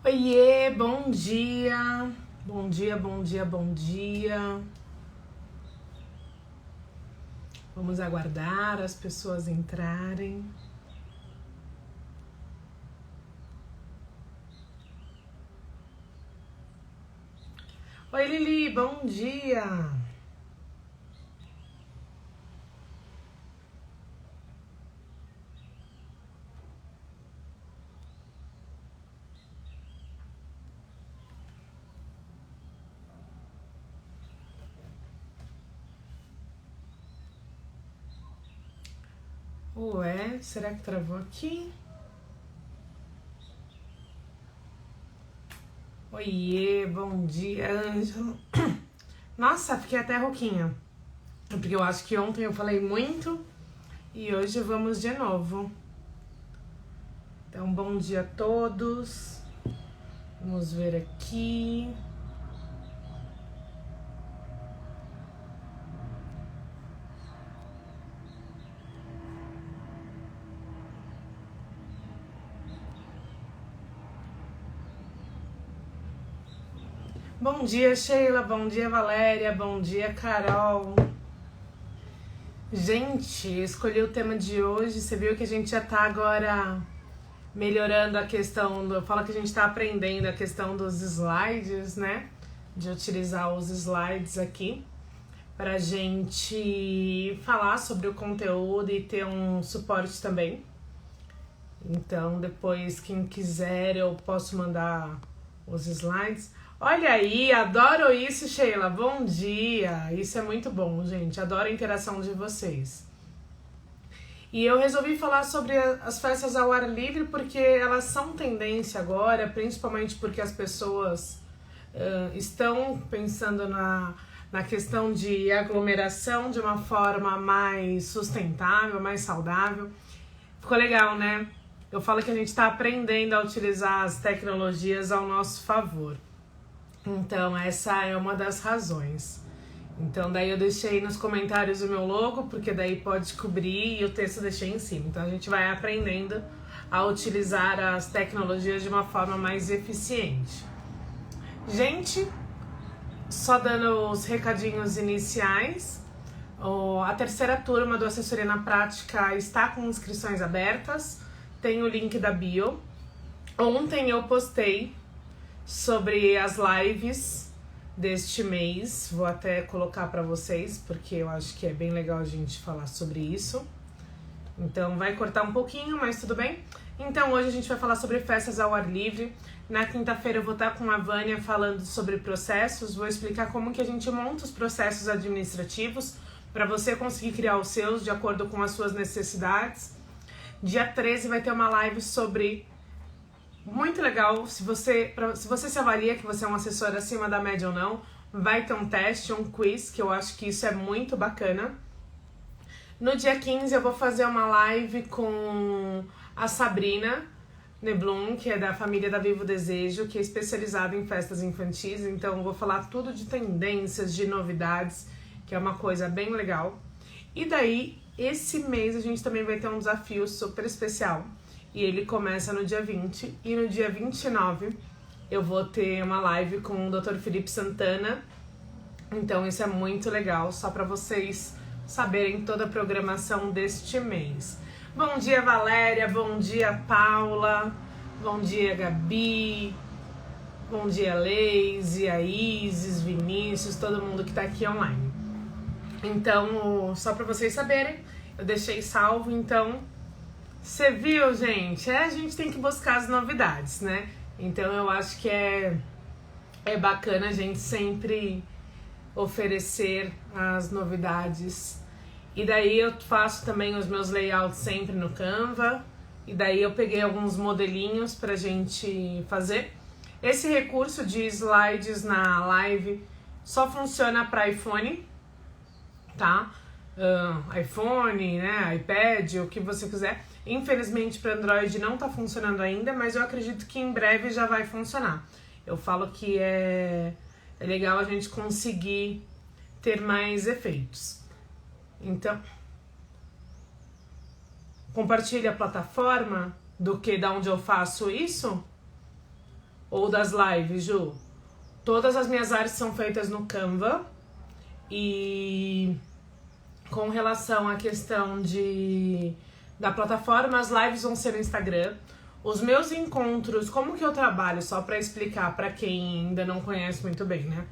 Oiê, bom dia. Bom dia, bom dia, bom dia. Vamos aguardar as pessoas entrarem. Oi, Lili, bom dia. Ué, será que travou aqui? Oiê, bom dia, Ângela. Nossa, fiquei até rouquinha. Porque eu acho que ontem eu falei muito e hoje vamos de novo. Então, bom dia a todos. Vamos ver aqui. Bom dia, Sheila. Bom dia, Valéria. Bom dia, Carol. Gente, escolhi o tema de hoje. Você viu que a gente já tá agora melhorando a questão do... Fala que a gente tá aprendendo a questão dos slides, né? De utilizar os slides aqui pra gente falar sobre o conteúdo e ter um suporte também. Então, depois, quem quiser, eu posso mandar os slides. Olha aí, adoro isso, Sheila. Bom dia. Isso é muito bom, gente. Adoro a interação de vocês. E eu resolvi falar sobre as festas ao ar livre porque elas são tendência agora, principalmente porque as pessoas estão pensando na questão de aglomeração de uma forma mais sustentável, mais saudável. Ficou legal, né? Eu falo que a gente está aprendendo a utilizar as tecnologias ao nosso favor. Então, essa é uma das razões. Então, daí eu deixei nos comentários o meu logo, porque daí pode cobrir e o texto eu deixei em cima. Então, a gente vai aprendendo a utilizar as tecnologias de uma forma mais eficiente. Gente, só dando os recadinhos iniciais, a terceira turma do Assessoria na Prática está com inscrições abertas, tem o link da bio. Ontem eu postei sobre as lives deste mês, vou até colocar para vocês, porque eu acho que é bem legal a gente falar sobre isso. Então vai cortar um pouquinho, mas tudo bem. Então hoje a gente vai falar sobre festas ao ar livre. Na quinta-feira eu vou estar com a Vânia falando sobre processos, vou explicar como que a gente monta os processos administrativos para você conseguir criar os seus de acordo com as suas necessidades. Dia 13 vai ter uma live sobre... Muito legal, se você se avalia que você é um assessor acima da média ou não, vai ter um teste, um quiz, que eu acho que isso é muito bacana. No dia 15 eu vou fazer uma live com a Sabrina Neblum, que é da família da Vivo Desejo, que é especializada em festas infantis, então eu vou falar tudo de tendências, de novidades, que é uma coisa bem legal. E daí, esse mês a gente também vai ter um desafio super especial. E ele começa no dia 20 e no dia 29 eu vou ter uma live com o Dr. Felipe Santana. Então isso é muito legal, só para vocês saberem toda a programação deste mês. Bom dia, Valéria, bom dia, Paula, bom dia, Gabi, bom dia, Leise, a Isis, Vinícius, todo mundo que tá aqui online. Então, só para vocês saberem, eu deixei salvo, então... Você viu, gente? A gente tem que buscar as novidades, né? Então eu acho que é bacana a gente sempre oferecer as novidades. E daí eu faço também os meus layouts sempre no Canva. E daí eu peguei alguns modelinhos pra gente fazer. Esse recurso de slides na live só funciona para iPhone, tá? iPhone, né, iPad, o que você quiser. Infelizmente para Android não tá funcionando ainda, mas eu acredito que em breve já vai funcionar. Eu falo que é legal a gente conseguir ter mais efeitos. Então, compartilhe a plataforma do que da onde eu faço isso? ou das lives, Ju. Todas as minhas artes são feitas no Canva. E com relação à questão da plataforma, as lives vão ser no Instagram. Os meus encontros, como que eu trabalho, só pra explicar pra quem ainda não conhece muito bem, né?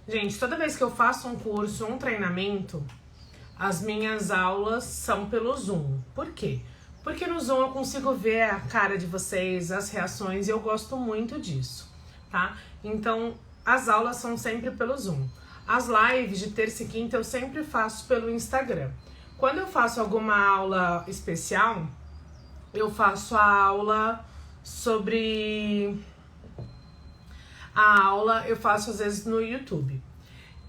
Gente, toda vez que eu faço um curso, um treinamento, as minhas aulas são pelo Zoom. Por quê? Porque no Zoom eu consigo ver a cara de vocês, as reações, e eu gosto muito disso, tá? Então, as aulas são sempre pelo Zoom. As lives de terça e quinta eu sempre faço pelo Instagram. Quando eu faço alguma aula especial, eu faço a aula sobre... A aula eu faço às vezes no YouTube.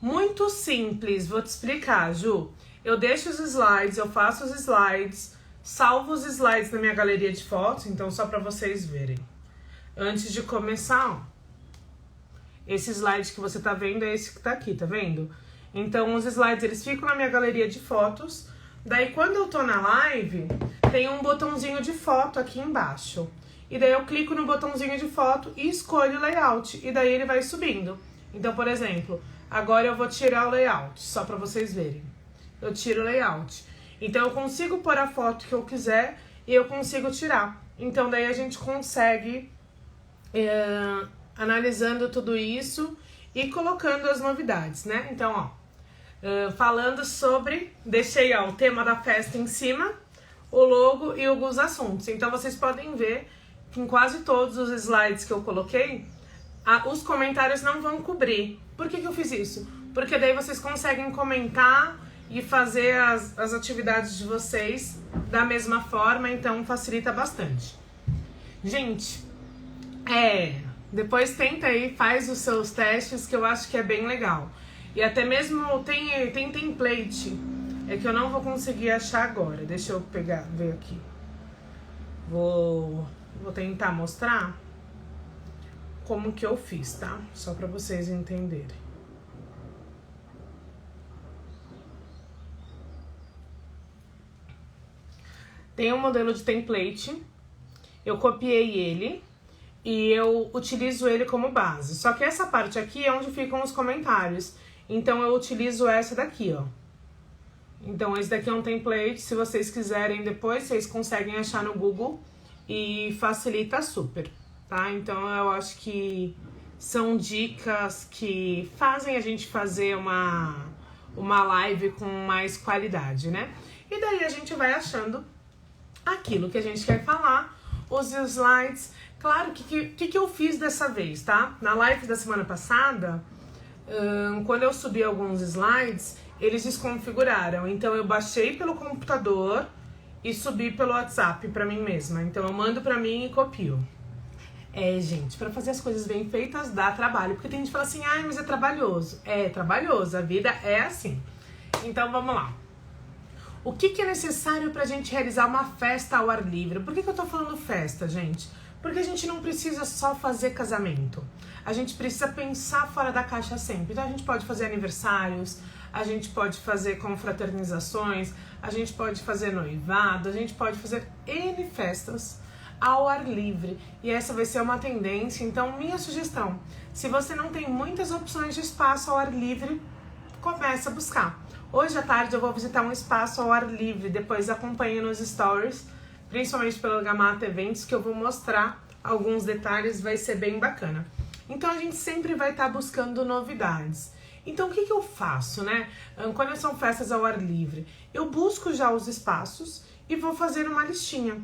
Muito simples, vou te explicar, Ju. Eu deixo os slides, eu faço os slides, salvo os slides na minha galeria de fotos, então só para vocês verem. Antes de começar, ó, esse slide que você tá vendo é esse que tá aqui, tá vendo? Então os slides eles ficam na minha galeria de fotos, daí quando eu tô na live, tem um botãozinho de foto aqui embaixo. E daí eu clico no botãozinho de foto e escolho o layout, e daí ele vai subindo. Então, por exemplo, agora eu vou tirar o layout, só para vocês verem. Eu tiro o layout. Então eu consigo pôr a foto que eu quiser e eu consigo tirar. Então daí a gente consegue, analisando tudo isso e colocando as novidades, né? Então, ó, falando sobre, deixei ó, o tema da festa em cima, o logo e alguns assuntos. Então vocês podem ver que em quase todos os slides que eu coloquei, os comentários não vão cobrir. Por que eu fiz isso? Porque daí vocês conseguem comentar e fazer as atividades de vocês da mesma forma, então facilita bastante. Gente, depois tenta aí, faz os seus testes, que eu acho que é bem legal. E até mesmo tem template, é que eu não vou conseguir achar agora. Deixa eu ver aqui. Vou tentar mostrar como que eu fiz, tá? Só pra vocês entenderem. Tem um modelo de template, eu copiei ele e eu utilizo ele como base. Só que essa parte aqui é onde ficam os comentários. Então eu utilizo essa daqui, ó. Então esse daqui é um template, se vocês quiserem depois, vocês conseguem achar no Google e facilita super, tá? Então eu acho que são dicas que fazem a gente fazer uma live com mais qualidade, né? E daí a gente vai achando aquilo que a gente quer falar, os slides. Claro, o que eu fiz dessa vez, tá? Na live da semana passada, quando eu subi alguns slides, eles desconfiguraram. Então eu baixei pelo computador e subi pelo WhatsApp pra mim mesma. Então eu mando pra mim e copio. Gente, pra fazer as coisas bem feitas dá trabalho. Porque tem gente que fala assim, ai, mas é trabalhoso. É trabalhoso, a vida é assim. Então vamos lá. O que é necessário pra gente realizar uma festa ao ar livre? Por que eu tô falando festa, gente? Porque a gente não precisa só fazer casamento. A gente precisa pensar fora da caixa sempre. Então a gente pode fazer aniversários, a gente pode fazer confraternizações, a gente pode fazer noivado, a gente pode fazer N festas ao ar livre. E essa vai ser uma tendência. Então, minha sugestão, se você não tem muitas opções de espaço ao ar livre, comece a buscar. Hoje à tarde eu vou visitar um espaço ao ar livre, depois acompanhe nos stories, principalmente pelo Gamata Eventos, que eu vou mostrar alguns detalhes, vai ser bem bacana. Então a gente sempre vai estar buscando novidades. Então o que eu faço, né? Quando são festas ao ar livre, eu busco já os espaços e vou fazer uma listinha.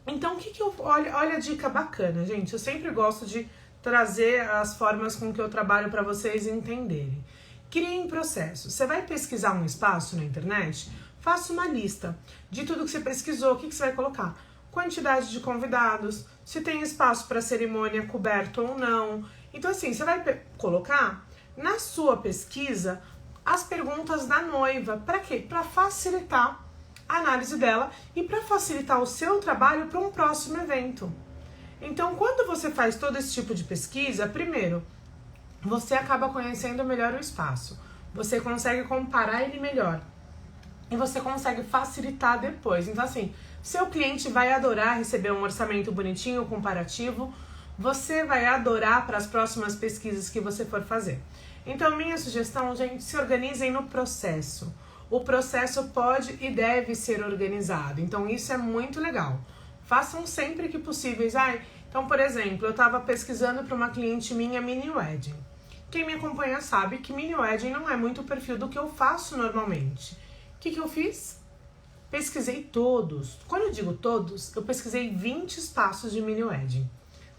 Então olha a dica bacana, gente. Eu sempre gosto de trazer as formas com que eu trabalho para vocês entenderem. Criem processos. Você vai pesquisar um espaço na internet? Faça uma lista de tudo que você pesquisou, o que você vai colocar. Quantidade de convidados, se tem espaço para cerimônia coberto ou não. Então assim, você vai colocar na sua pesquisa as perguntas da noiva. Para quê? Para facilitar a análise dela e para facilitar o seu trabalho para um próximo evento. Então, quando você faz todo esse tipo de pesquisa, primeiro, você acaba conhecendo melhor o espaço. Você consegue comparar ele melhor. E você consegue facilitar depois. Então, assim, seu cliente vai adorar receber um orçamento bonitinho, comparativo. você vai adorar para as próximas pesquisas que você for fazer. Então, minha sugestão, gente, se organizem no processo. O processo pode e deve ser organizado, então isso é muito legal. Façam sempre que possíveis. Então, por exemplo, eu estava pesquisando para uma cliente minha mini wedding. Quem me acompanha sabe que mini wedding não é muito o perfil do que eu faço normalmente. O que eu fiz? Pesquisei todos. Quando eu digo todos, eu pesquisei 20 espaços de mini wedding.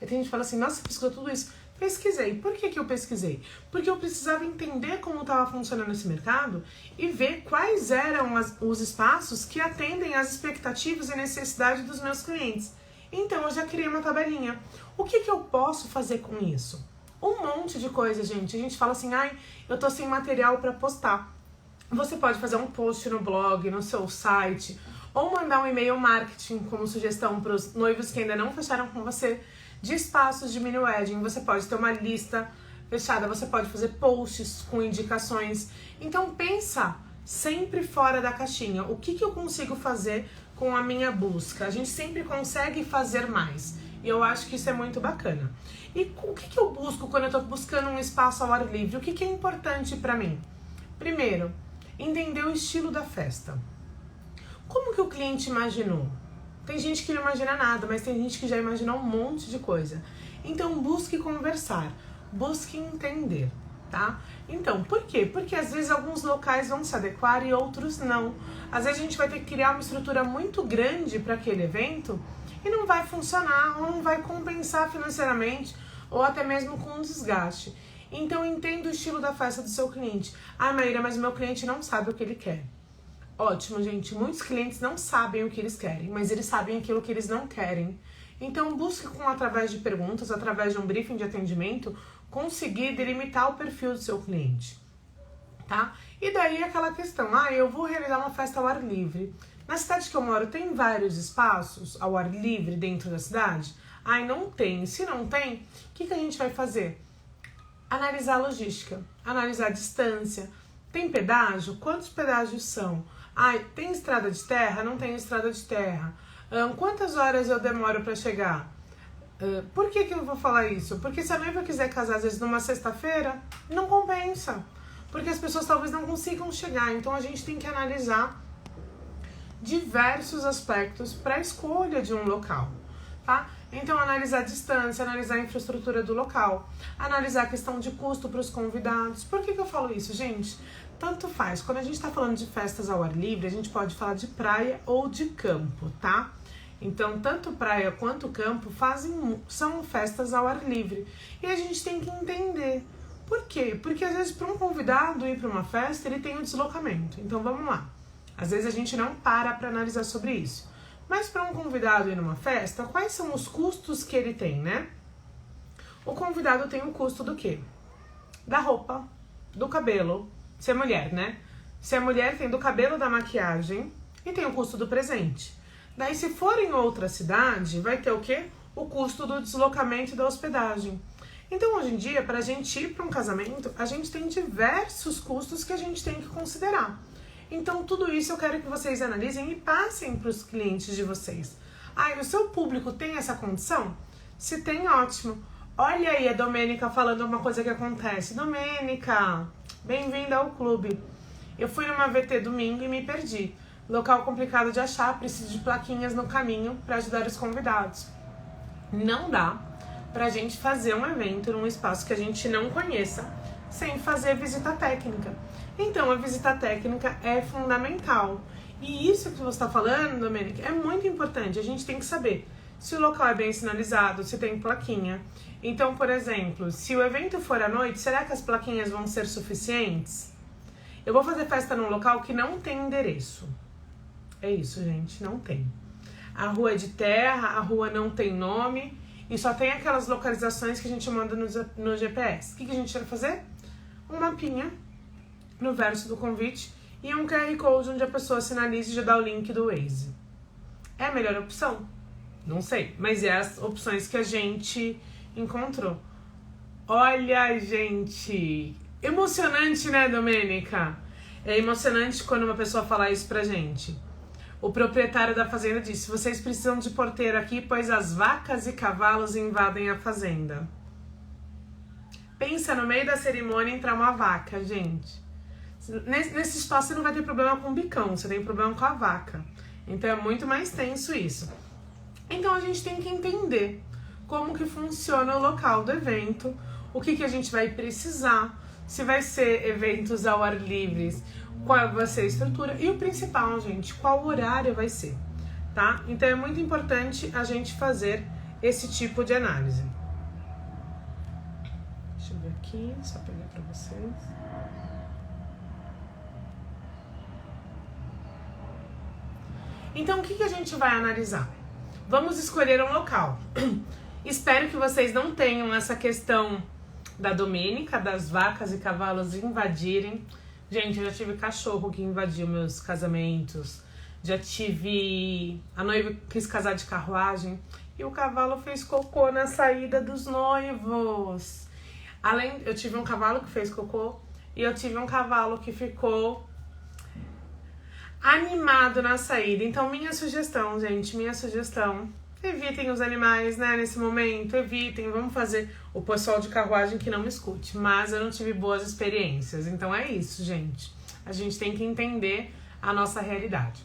Aí tem gente que fala assim, nossa, você pesquisou tudo isso? Pesquisei. Por que eu pesquisei? Porque eu precisava entender como estava funcionando esse mercado e ver quais eram os espaços que atendem às expectativas e necessidades dos meus clientes. Então, eu já criei uma tabelinha. O que eu posso fazer com isso? Um monte de coisa, gente. A gente fala assim, eu tô sem material para postar. Você pode fazer um post no blog, no seu site, ou mandar um e-mail marketing como sugestão para os noivos que ainda não fecharam com você, de espaços de mini wedding. Você pode ter uma lista fechada, você pode fazer posts com indicações. Então pensa sempre fora da caixinha. O que eu consigo fazer com a minha busca? A gente sempre consegue fazer mais. E eu acho que isso é muito bacana. E o que eu busco quando eu estou buscando um espaço ao ar livre? O que é importante para mim? Primeiro, entender o estilo da festa. Como que o cliente imaginou? Tem gente que não imagina nada, mas tem gente que já imaginou um monte de coisa. Então, busque conversar, busque entender, tá? Então, por quê? Porque às vezes alguns locais vão se adequar e outros não. Às vezes a gente vai ter que criar uma estrutura muito grande para aquele evento e não vai funcionar, ou não vai compensar financeiramente, ou até mesmo com um desgaste. Então, entenda o estilo da festa do seu cliente. Maíra, mas o meu cliente não sabe o que ele quer. Ótimo, gente. Muitos clientes não sabem o que eles querem, mas eles sabem aquilo que eles não querem. Então, busque através de perguntas, através de um briefing de atendimento, conseguir delimitar o perfil do seu cliente, tá? E daí aquela questão, eu vou realizar uma festa ao ar livre. Na cidade que eu moro, tem vários espaços ao ar livre dentro da cidade? Não tem. Se não tem, o que a gente vai fazer? Analisar a logística, analisar a distância. Tem pedágio? Quantos pedágios são? Tem estrada de terra? Não tem estrada de terra. Quantas horas eu demoro para chegar? Por que eu vou falar isso? Porque se a noiva quiser casar, às vezes, numa sexta-feira, não compensa. Porque as pessoas talvez não consigam chegar. Então, a gente tem que analisar diversos aspectos para a escolha de um local, tá? Então, analisar a distância, analisar a infraestrutura do local, analisar a questão de custo para os convidados. Por que eu falo isso, gente? Tanto faz. Quando a gente está falando de festas ao ar livre, a gente pode falar de praia ou de campo, tá? Então, tanto praia quanto campo são festas ao ar livre. E a gente tem que entender. Por quê? Porque às vezes para um convidado ir para uma festa, ele tem um deslocamento. Então, vamos lá. Às vezes a gente não para analisar sobre isso. Mas para um convidado ir numa festa, quais são os custos que ele tem, né? O convidado tem o custo do quê? Da roupa, do cabelo. Se é mulher, né? Se é mulher, tem do cabelo, da maquiagem e tem o custo do presente. Daí, se for em outra cidade, vai ter o quê? O custo do deslocamento e da hospedagem. Então, hoje em dia, para a gente ir para um casamento, a gente tem diversos custos que a gente tem que considerar. Então, tudo isso eu quero que vocês analisem e passem para os clientes de vocês. O seu público tem essa condição? Se tem, ótimo. Olha aí a Domênica falando uma coisa que acontece. Domênica, bem-vinda ao clube. Eu fui numa VT domingo e me perdi. Local complicado de achar, preciso de plaquinhas no caminho para ajudar os convidados. Não dá pra gente fazer um evento num espaço que a gente não conheça sem fazer visita técnica. Então, a visita técnica é fundamental. E isso que você está falando, Domênica, é muito importante. A gente tem que saber se o local é bem sinalizado, se tem plaquinha. Então, por exemplo, se o evento for à noite, será que as plaquinhas vão ser suficientes? Eu vou fazer festa num local que não tem endereço. É isso, gente, não tem. A rua é de terra, a rua não tem nome e só tem aquelas localizações que a gente manda no GPS. O que a gente vai fazer? Um mapinha no verso do convite e um QR Code onde a pessoa sinalize e já dá o link do Waze. É a melhor opção? Não sei, mas é as opções que a gente encontrou. Olha, gente, emocionante, né, Domênica? É emocionante quando uma pessoa fala isso pra gente. o proprietário da fazenda disse: vocês precisam de porteiro aqui, pois as vacas e cavalos invadem a fazenda. Pensa no meio da cerimônia entrar uma vaca, gente. Nesse espaço você não vai ter problema com o bicão, você tem problema com a vaca. Então é muito mais tenso isso. Então a gente tem que entender como que funciona o local do evento, o que a gente vai precisar, se vai ser eventos ao ar livre, qual vai ser a estrutura e o principal, gente, qual horário vai ser, tá? Então é muito importante a gente fazer esse tipo de análise. Deixa eu ver aqui, só pegar para vocês. Então, o que a gente vai analisar? Vamos escolher um local. Espero que vocês não tenham essa questão da Domênica, das vacas e cavalos invadirem. Gente, eu já tive cachorro que invadiu meus casamentos. Já tive... A noiva quis casar de carruagem e o cavalo fez cocô na saída dos noivos. Eu tive um cavalo que fez cocô e eu tive um cavalo que ficou animado na saída. Então, minha sugestão, gente, evitem os animais, né, nesse momento, evitem, vamos fazer o pessoal de carruagem que não me escute, mas eu não tive boas experiências, então é isso, gente, a gente tem que entender a nossa realidade.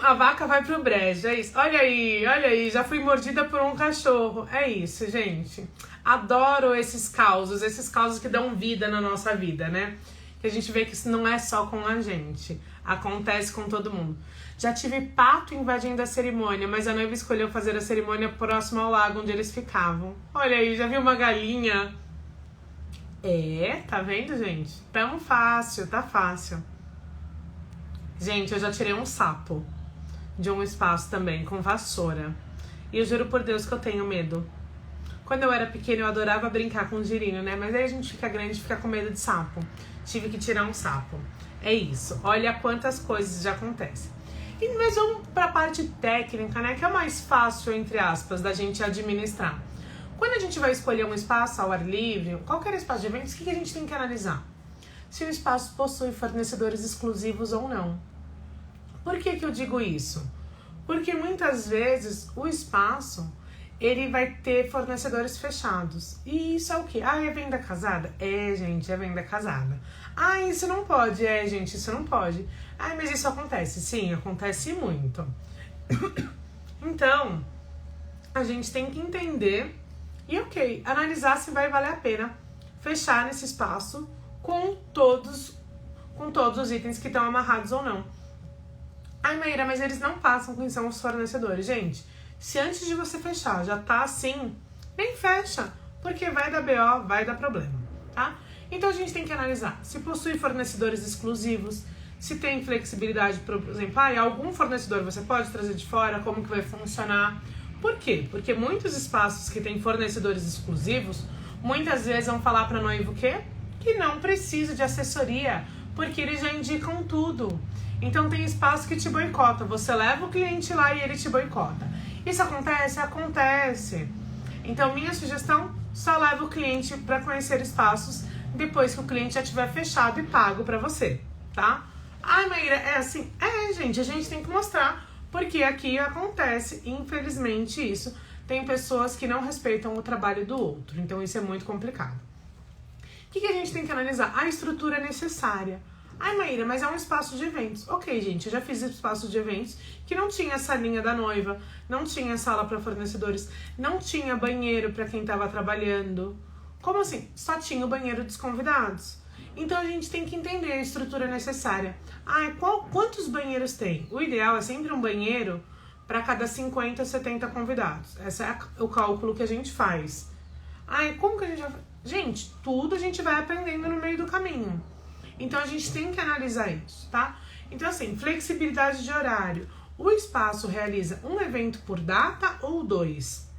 A vaca vai pro brejo, é isso, olha aí, já fui mordida por um cachorro, é isso, gente, adoro esses causos que dão vida na nossa vida, né, que a gente vê que isso não é só com a gente, acontece com todo mundo. Já tive pato invadindo a cerimônia, mas a noiva escolheu fazer a cerimônia próximo ao lago onde eles ficavam. Olha aí, já viu uma galinha? Tá vendo, gente? Tão fácil, tá fácil. Gente, eu já tirei um sapo de um espaço também, com vassoura. E eu juro por Deus que eu tenho medo. Quando eu era pequena, eu adorava brincar com o girino, né? Mas aí a gente fica grande e fica com medo de sapo. Tive que tirar um sapo. É isso. Olha quantas coisas já acontecem. Mas vamos para a parte técnica, né? Que é mais fácil, entre aspas, da gente administrar. Quando a gente vai escolher um espaço ao ar livre, qualquer espaço de eventos, o que a gente tem que analisar? Se o espaço possui fornecedores exclusivos ou não. Por que eu digo isso? Porque muitas vezes o espaço ele vai ter fornecedores fechados. E isso é o quê? É venda casada? Gente, é venda casada. Isso não pode. Gente, isso não pode. Mas isso acontece. Sim, acontece muito. Então, a gente tem que entender e, analisar se vai valer a pena fechar nesse espaço com todos os itens que estão amarrados ou não. Maíra, mas eles não passam quem são os fornecedores. Gente, se antes de você fechar já tá assim, nem fecha, porque vai dar BO, vai dar problema, tá? Então a gente tem que analisar se possui fornecedores exclusivos, se tem flexibilidade, por exemplo, algum fornecedor você pode trazer de fora, como que vai funcionar. Por quê? Porque muitos espaços que têm fornecedores exclusivos, muitas vezes vão falar para noivo o quê? Que não precisa de assessoria, porque eles já indicam tudo. Então tem espaço que te boicota, você leva o cliente lá e ele te boicota. Isso acontece? Acontece. Então minha sugestão, só leva o cliente para conhecer espaços depois que o cliente já tiver fechado e pago para você, tá? Maíra, é assim? Gente, a gente tem que mostrar, porque aqui acontece, infelizmente, isso. Tem pessoas que não respeitam o trabalho do outro, então isso é muito complicado. O que a gente tem que analisar? A estrutura necessária. Maíra, mas é um espaço de eventos. Ok, gente, eu já fiz espaço de eventos que não tinha a salinha da noiva, não tinha sala para fornecedores, não tinha banheiro para quem estava trabalhando. Como assim? Só tinha o banheiro dos convidados. Então a gente tem que entender a estrutura necessária. Quantos banheiros tem? O ideal é sempre um banheiro para cada 50, 70 convidados. Esse é o cálculo que a gente faz. Como que a gente vai... Gente, tudo a gente vai aprendendo no meio do caminho. Então a gente tem que analisar isso, tá? Então assim, flexibilidade de horário. O espaço realiza um evento por data ou 2?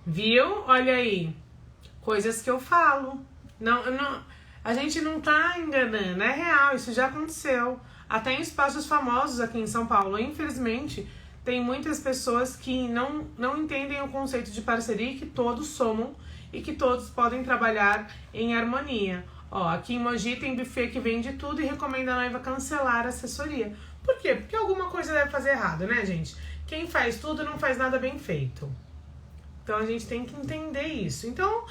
Viu? Olha aí. Coisas que eu falo. Não, a gente não tá enganando, é real, isso já aconteceu. Até em espaços famosos aqui em São Paulo, infelizmente, tem muitas pessoas que não entendem o conceito de parceria e que todos somam e que todos podem trabalhar em harmonia. Ó, aqui em Mogi tem buffet que vende tudo e recomenda a noiva cancelar a assessoria. Por quê? Porque alguma coisa deve fazer errado, né, gente? Quem faz tudo não faz nada bem feito. Então a gente tem que entender isso. Então,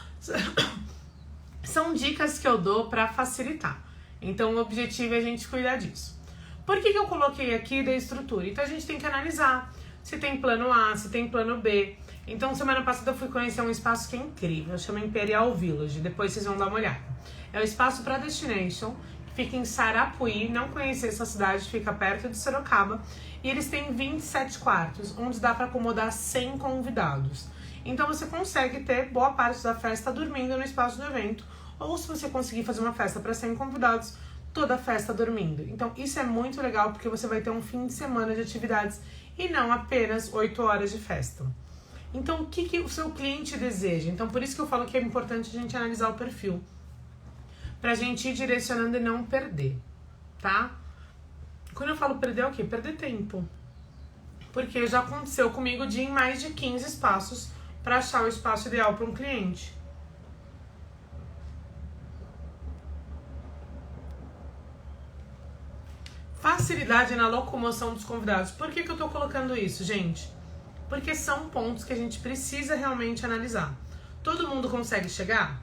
são dicas que eu dou para facilitar. Então o objetivo é a gente cuidar disso. Por que eu coloquei aqui da estrutura? Então a gente tem que analisar se tem plano A, se tem plano B. Então semana passada eu fui conhecer um espaço que é incrível, chama Imperial Village, depois vocês vão dar uma olhada. É o espaço para Destination, que fica em Sarapuí, não conheci essa cidade, fica perto de Sorocaba. E eles têm 27 quartos, onde dá para acomodar 100 convidados. Então você consegue ter boa parte da festa dormindo no espaço do evento, ou se você conseguir fazer uma festa para 100 convidados, toda a festa dormindo. Então isso é muito legal porque você vai ter um fim de semana de atividades e não apenas 8 horas de festa. Então o que o seu cliente deseja? Então por isso que eu falo que é importante a gente analisar o perfil, pra gente ir direcionando e não perder, tá? Quando eu falo perder é o quê? Perder tempo. Porque já aconteceu comigo de ir em mais de 15 espaços para achar o espaço ideal para um cliente. Facilidade na locomoção dos convidados. Por que eu tô colocando isso, gente? Porque são pontos que a gente precisa realmente analisar. Todo mundo consegue chegar?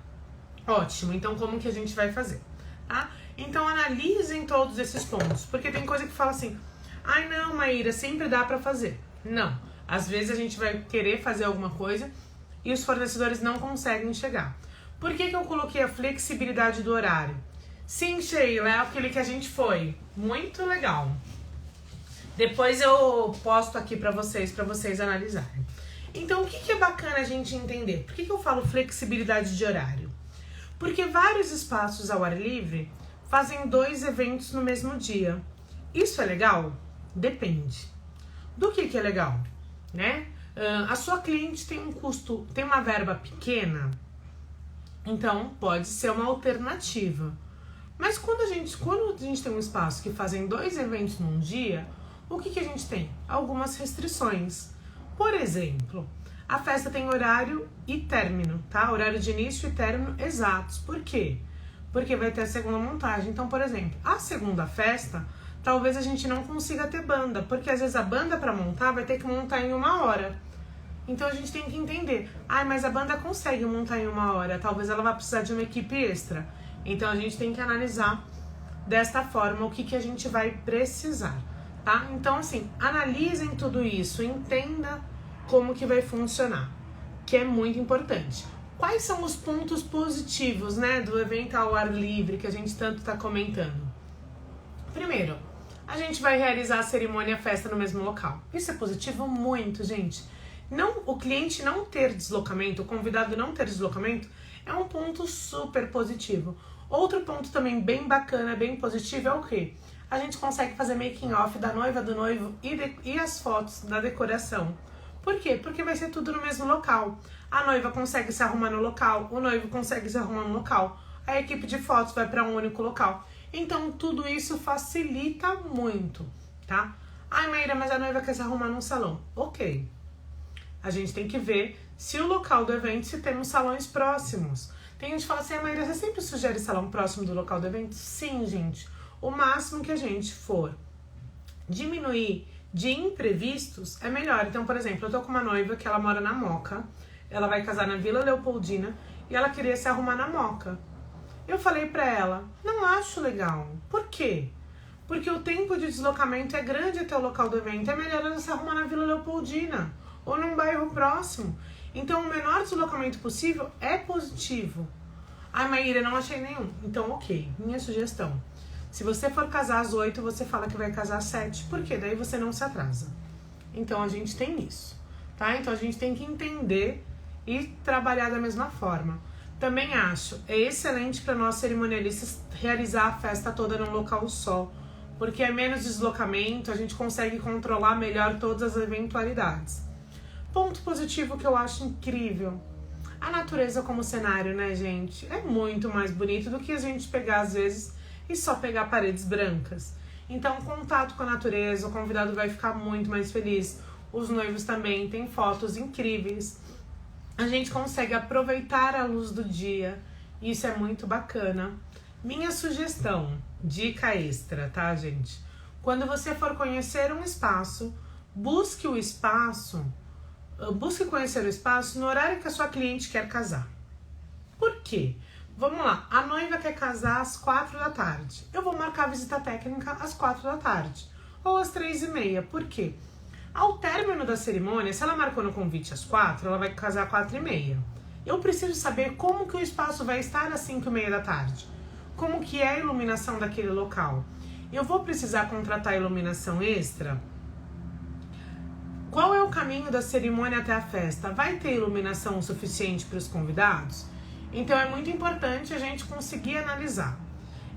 Ótimo, então como que a gente vai fazer? Tá? Então analisem todos esses pontos, porque tem coisa que fala assim, ai não, Maíra, sempre dá pra fazer. Não, às vezes a gente vai querer fazer alguma coisa e os fornecedores não conseguem chegar. Por que eu coloquei a flexibilidade do horário? Sim, Sheila, é aquele que a gente foi. Muito legal. Depois eu posto aqui pra vocês analisarem. Então, o que é bacana a gente entender? Por que eu falo flexibilidade de horário? Porque vários espaços ao ar livre fazem 2 eventos no mesmo dia. Isso é legal? Depende. Do que é legal, né? A sua cliente tem um custo, tem uma verba pequena, então pode ser uma alternativa. Mas quando a gente tem um espaço que fazem 2 eventos num dia, o que a gente tem? Algumas restrições. Por exemplo, a festa tem horário e término, tá? Horário de início e término exatos. Por quê? Porque vai ter a segunda montagem. Então, por exemplo, a segunda festa, talvez a gente não consiga ter banda, porque às vezes a banda para montar vai ter que montar em 1 hora. Então a gente tem que entender, mas a banda consegue montar em 1 hora, talvez ela vá precisar de uma equipe extra. Então a gente tem que analisar desta forma o que a gente vai precisar, tá? Então assim, analisem tudo isso, entenda como que vai funcionar, que é muito importante. Quais são os pontos positivos, né, do evento ao ar livre que a gente tanto está comentando? Primeiro, a gente vai realizar a cerimônia e a festa no mesmo local. Isso é positivo muito, gente. O cliente não ter deslocamento, o convidado não ter deslocamento, é um ponto super positivo. Outro ponto também bem bacana, bem positivo é o quê? A gente consegue fazer making off da noiva, do noivo e as fotos da decoração. Por quê? Porque vai ser tudo no mesmo local. A noiva consegue se arrumar no local, o noivo consegue se arrumar no local, a equipe de fotos vai para um único local. Então tudo isso facilita muito, tá? Ai, Maíra, mas a noiva quer se arrumar num salão. Ok. A gente tem que ver se o local do evento, se temos salões próximos. Tem gente que fala assim, Maíra, você sempre sugere salão próximo do local do evento? Sim, gente. O máximo que a gente for diminuir de imprevistos é melhor. Então, por exemplo, eu tô com uma noiva que ela mora na Moca, ela vai casar na Vila Leopoldina e ela queria se arrumar na Moca. Eu falei pra ela, não acho legal. Por quê? Porque o tempo de deslocamento é grande até o local do evento. É melhor ela se arrumar na Vila Leopoldina ou num bairro próximo. Então, o menor deslocamento possível é positivo. Ai, Maíra, não achei nenhum. Então, ok. Minha sugestão. Se você for casar às 8, você fala que vai casar às 7. Por quê? Daí você não se atrasa. Então, a gente tem isso, tá? Então, a gente tem que entender e trabalhar da mesma forma. Também acho, é excelente para nós cerimonialistas realizar a festa toda num local só, porque é menos deslocamento, a gente consegue controlar melhor todas as eventualidades. Ponto positivo que eu acho incrível, a natureza como cenário, né, gente? É muito mais bonito do que a gente pegar, às vezes, e só pegar paredes brancas. Então, contato com a natureza, o convidado vai ficar muito mais feliz. Os noivos também têm fotos incríveis. A gente consegue aproveitar a luz do dia, isso é muito bacana. Minha sugestão, dica extra, tá, gente? Quando você for conhecer um espaço, busque conhecer o espaço no horário que a sua cliente quer casar. Por quê? Vamos lá, a noiva quer casar às 4 da tarde. Eu vou marcar a visita técnica às 4 da tarde. Ou às 3h30. Por quê? Ao término da cerimônia, se ela marcou no convite às 4, ela vai casar às 4h30. Eu preciso saber como que o espaço vai estar às 5h30 da tarde. Como que é a iluminação daquele local. Eu vou precisar contratar iluminação extra? Qual é o caminho da cerimônia até a festa? Vai ter iluminação suficiente para os convidados? Então é muito importante a gente conseguir analisar.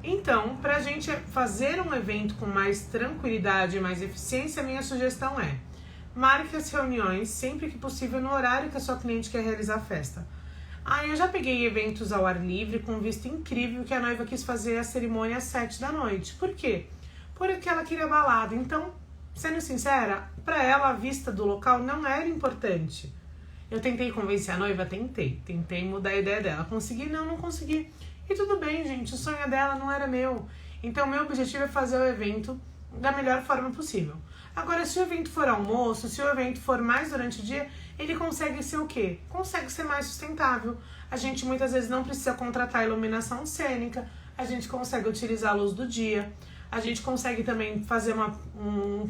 Então, para a gente fazer um evento com mais tranquilidade e mais eficiência, a minha sugestão é: marque as reuniões sempre que possível no horário que a sua cliente quer realizar a festa. Eu já peguei eventos ao ar livre com vista incrível que a noiva quis fazer a cerimônia às 7 da noite. Por quê? Porque ela queria balada. Então, sendo sincera, para ela a vista do local não era importante. Eu tentei convencer a noiva, tentei mudar a ideia dela. Consegui? Não consegui. E tudo bem, gente, o sonho dela não era meu. Então, meu objetivo é fazer o evento da melhor forma possível. Agora, se o evento for almoço, se o evento for mais durante o dia, ele consegue ser o quê? Consegue ser mais sustentável. A gente muitas vezes não precisa contratar iluminação cênica, a gente consegue utilizar a luz do dia, a gente consegue também fazer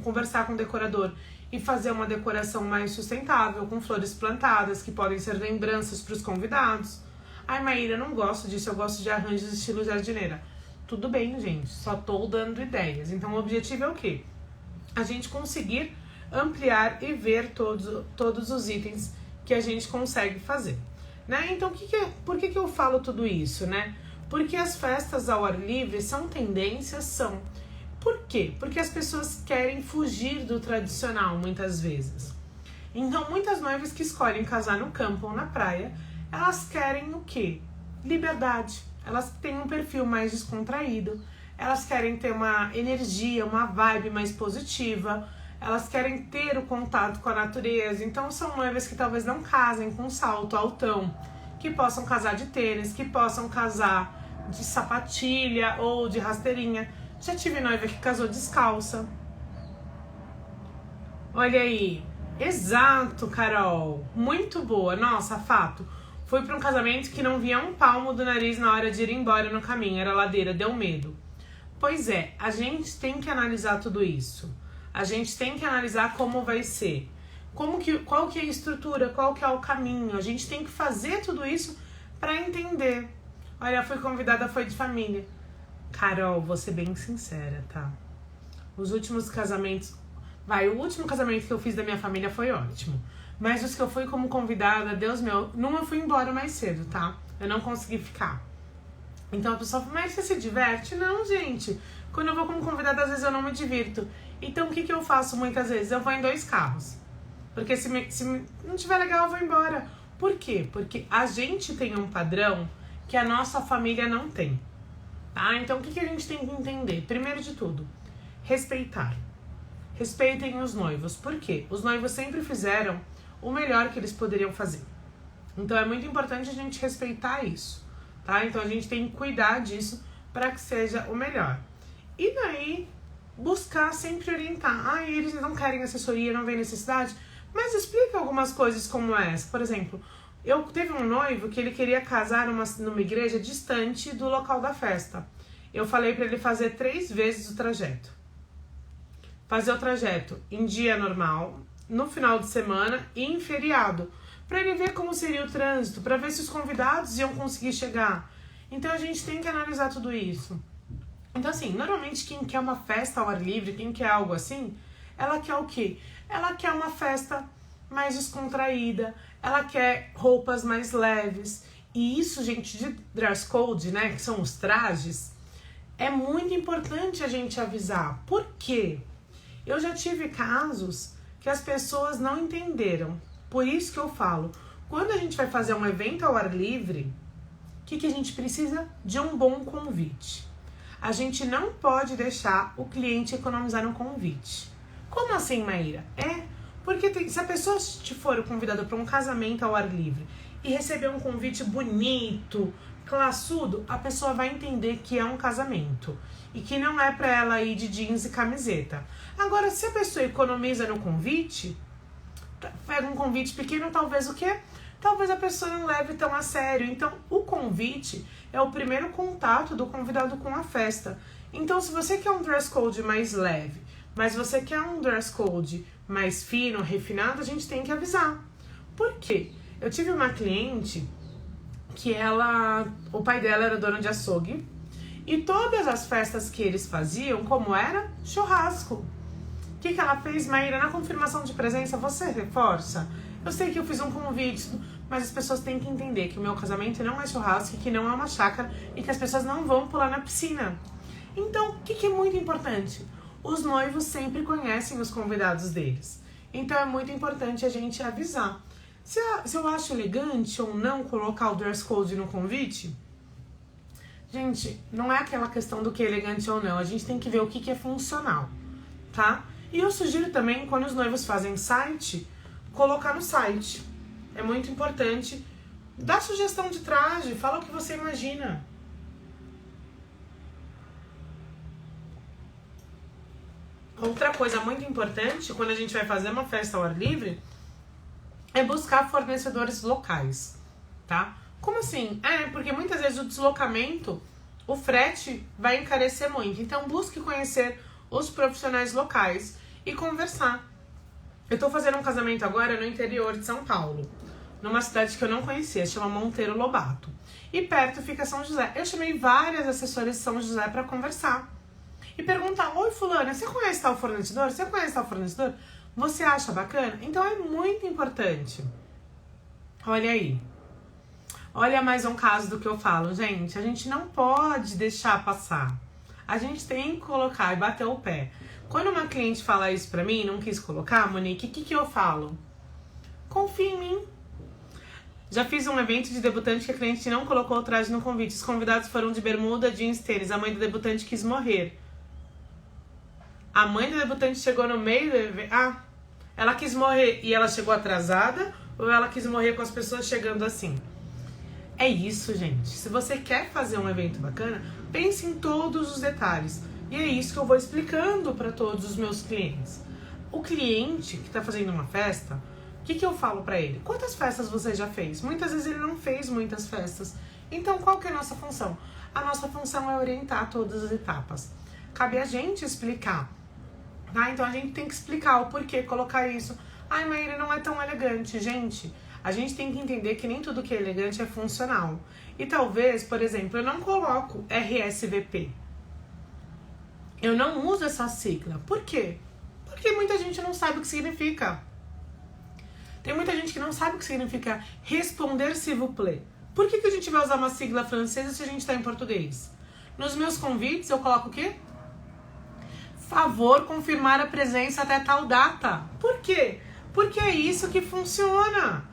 conversar com o decorador e fazer uma decoração mais sustentável, com flores plantadas, que podem ser lembranças para os convidados. Maíra, eu não gosto disso, eu gosto de arranjos estilo jardineira. Tudo bem, gente, só tô dando ideias. Então o objetivo é o quê? A gente conseguir ampliar e ver todos os itens que a gente consegue fazer, né? Então, por que eu falo tudo isso, né? Porque as festas ao ar livre são tendências, Por quê? Porque as pessoas querem fugir do tradicional, muitas vezes. Então, muitas noivas que escolhem casar no campo ou na praia, elas querem o quê? Liberdade. Elas têm um perfil mais descontraído, elas querem ter uma energia, uma vibe mais positiva, elas querem ter o contato com a natureza. Então, são noivas que talvez não casem com salto altão, que possam casar de tênis, que possam casar de sapatilha ou de rasteirinha. Já tive noiva que casou descalça. Olha aí. Exato, Carol. Muito boa. Nossa, fato. Fui para um casamento que não via um palmo do nariz na hora de ir embora no caminho. Era ladeira, deu medo. Pois é, a gente tem que analisar tudo isso. A gente tem que analisar como vai ser. Qual que é a estrutura, qual que é o caminho. A gente tem que fazer tudo isso para entender. Olha, fui convidada, foi de família. Carol, vou ser bem sincera, tá? Os últimos casamentos... o último casamento que eu fiz da minha família foi ótimo. Mas os que eu fui como convidada, Deus meu... Numa eu fui embora mais cedo, tá? Eu não consegui ficar. Então a pessoa fala, mas você se diverte? Não, gente. Quando eu vou como convidada, às vezes eu não me divirto. Então o que eu faço muitas vezes? Eu vou em 2 carros. Porque se não tiver legal, eu vou embora. Por quê? Porque a gente tem um padrão que a nossa família não tem. Tá? Então o que a gente tem que entender? Primeiro de tudo, respeitar. Respeitem os noivos. Por quê? Os noivos sempre fizeram o melhor que eles poderiam fazer. Então é muito importante a gente respeitar isso. Tá? Então a gente tem que cuidar disso para que seja o melhor. E daí, buscar sempre orientar. Eles não querem assessoria, não vem necessidade. Mas explica algumas coisas como essa. Por exemplo, eu teve um noivo que ele queria casar numa igreja distante do local da festa. Eu falei para ele fazer 3 vezes o trajeto. Fazer o trajeto em dia normal, no final de semana e em feriado. Para ele ver como seria o trânsito, para ver se os convidados iam conseguir chegar. Então a gente tem que analisar tudo isso. Então assim, normalmente quem quer uma festa ao ar livre, quem quer algo assim, ela quer o quê? Ela quer uma festa mais descontraída, ela quer roupas mais leves. E isso, gente, de dress code, né, que são os trajes, é muito importante a gente avisar. Por quê? Eu já tive casos que as pessoas não entenderam. Por isso que eu falo, quando a gente vai fazer um evento ao ar livre, o que a gente precisa? De um bom convite. A gente não pode deixar o cliente economizar no convite. Como assim, Maíra? Porque se a pessoa te for convidada para um casamento ao ar livre e receber um convite bonito, classudo, a pessoa vai entender que é um casamento e que não é para ela ir de jeans e camiseta. Agora, se a pessoa economiza no convite, pega um convite pequeno, talvez o quê? Talvez a pessoa não leve tão a sério. Então, o convite é o primeiro contato do convidado com a festa. Então, se você quer um dress code mais leve, mas você quer um dress code mais fino, refinado, a gente tem que avisar. Por quê? Eu tive uma cliente que o pai dela era dono de açougue e todas as festas que eles faziam, como era? Churrasco. O que ela fez, Maíra? Na confirmação de presença, você reforça? Eu sei que eu fiz um convite, mas as pessoas têm que entender que o meu casamento não é churrasco, que não é uma chácara e que as pessoas não vão pular na piscina. Então, o que é muito importante? Os noivos sempre conhecem os convidados deles. Então é muito importante a gente avisar. Se eu acho elegante ou não colocar o dress code no convite, gente, não é aquela questão do que é elegante ou não. A gente tem que ver o que é funcional, tá? E eu sugiro também, quando os noivos fazem site, colocar no site. É muito importante. Dá sugestão de traje, fala o que você imagina. Outra coisa muito importante, quando a gente vai fazer uma festa ao ar livre, é buscar fornecedores locais, tá? Como assim? Porque muitas vezes o deslocamento, o frete vai encarecer muito. Então, busque conhecer os profissionais locais e conversar. Eu tô fazendo um casamento agora no interior de São Paulo, numa cidade que eu não conhecia, chama Monteiro Lobato. E perto fica São José. Eu chamei várias assessoras de São José para conversar. E perguntar, oi fulana, você conhece tal fornecedor? Você conhece tal fornecedor? Você acha bacana? Então é muito importante. Olha aí. Olha mais um caso do que eu falo, gente. A gente não pode deixar passar. A gente tem que colocar e bater o pé. Quando uma cliente fala isso pra mim, não quis colocar, Monique, o que eu falo? Confia em mim. Já fiz um evento de debutante que a cliente não colocou o traje no convite. Os convidados foram de bermuda, jeans, tênis. A mãe do debutante quis morrer. A mãe do debutante chegou no meio do evento. Ela quis morrer e ela chegou atrasada ou ela quis morrer com as pessoas chegando assim? É isso, gente. Se você quer fazer um evento bacana, pense em todos os detalhes. E é isso que eu vou explicando para todos os meus clientes. O cliente que está fazendo uma festa, o que eu falo para ele? Quantas festas você já fez? Muitas vezes ele não fez muitas festas. Então, qual que é a nossa função? A nossa função é orientar todas as etapas. Cabe a gente explicar. Então a gente tem que explicar o porquê colocar isso. Ai, Maíra, não é tão elegante. Gente, a gente tem que entender que nem tudo que é elegante é funcional. E talvez, por exemplo, eu não coloco RSVP. Eu não uso essa sigla. Por quê? Porque muita gente não sabe o que significa. Tem muita gente que não sabe o que significa responder s'il vous plaît. Por que a gente vai usar uma sigla francesa se a gente está em português? Nos meus convites eu coloco o quê? Favor confirmar a presença até tal data. Por quê? Porque é isso que funciona.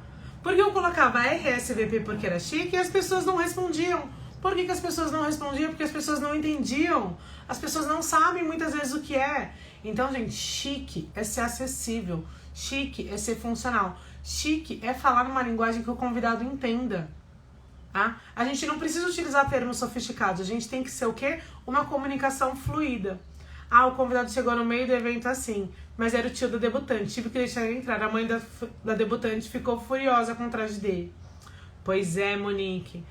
Porque eu colocava RSVP porque era chique e as pessoas não respondiam. Por que as pessoas não respondiam? Porque as pessoas não entendiam. As pessoas não sabem muitas vezes o que é. Então, gente, chique é ser acessível. Chique é ser funcional. Chique é falar numa linguagem que o convidado entenda. Tá? A gente não precisa utilizar termos sofisticados. A gente tem que ser o quê? Uma comunicação fluida. O convidado chegou no meio do evento assim, mas era o tio da debutante, tive que deixar ele entrar. A mãe da debutante ficou furiosa com o traje dele. Pois é, Monique.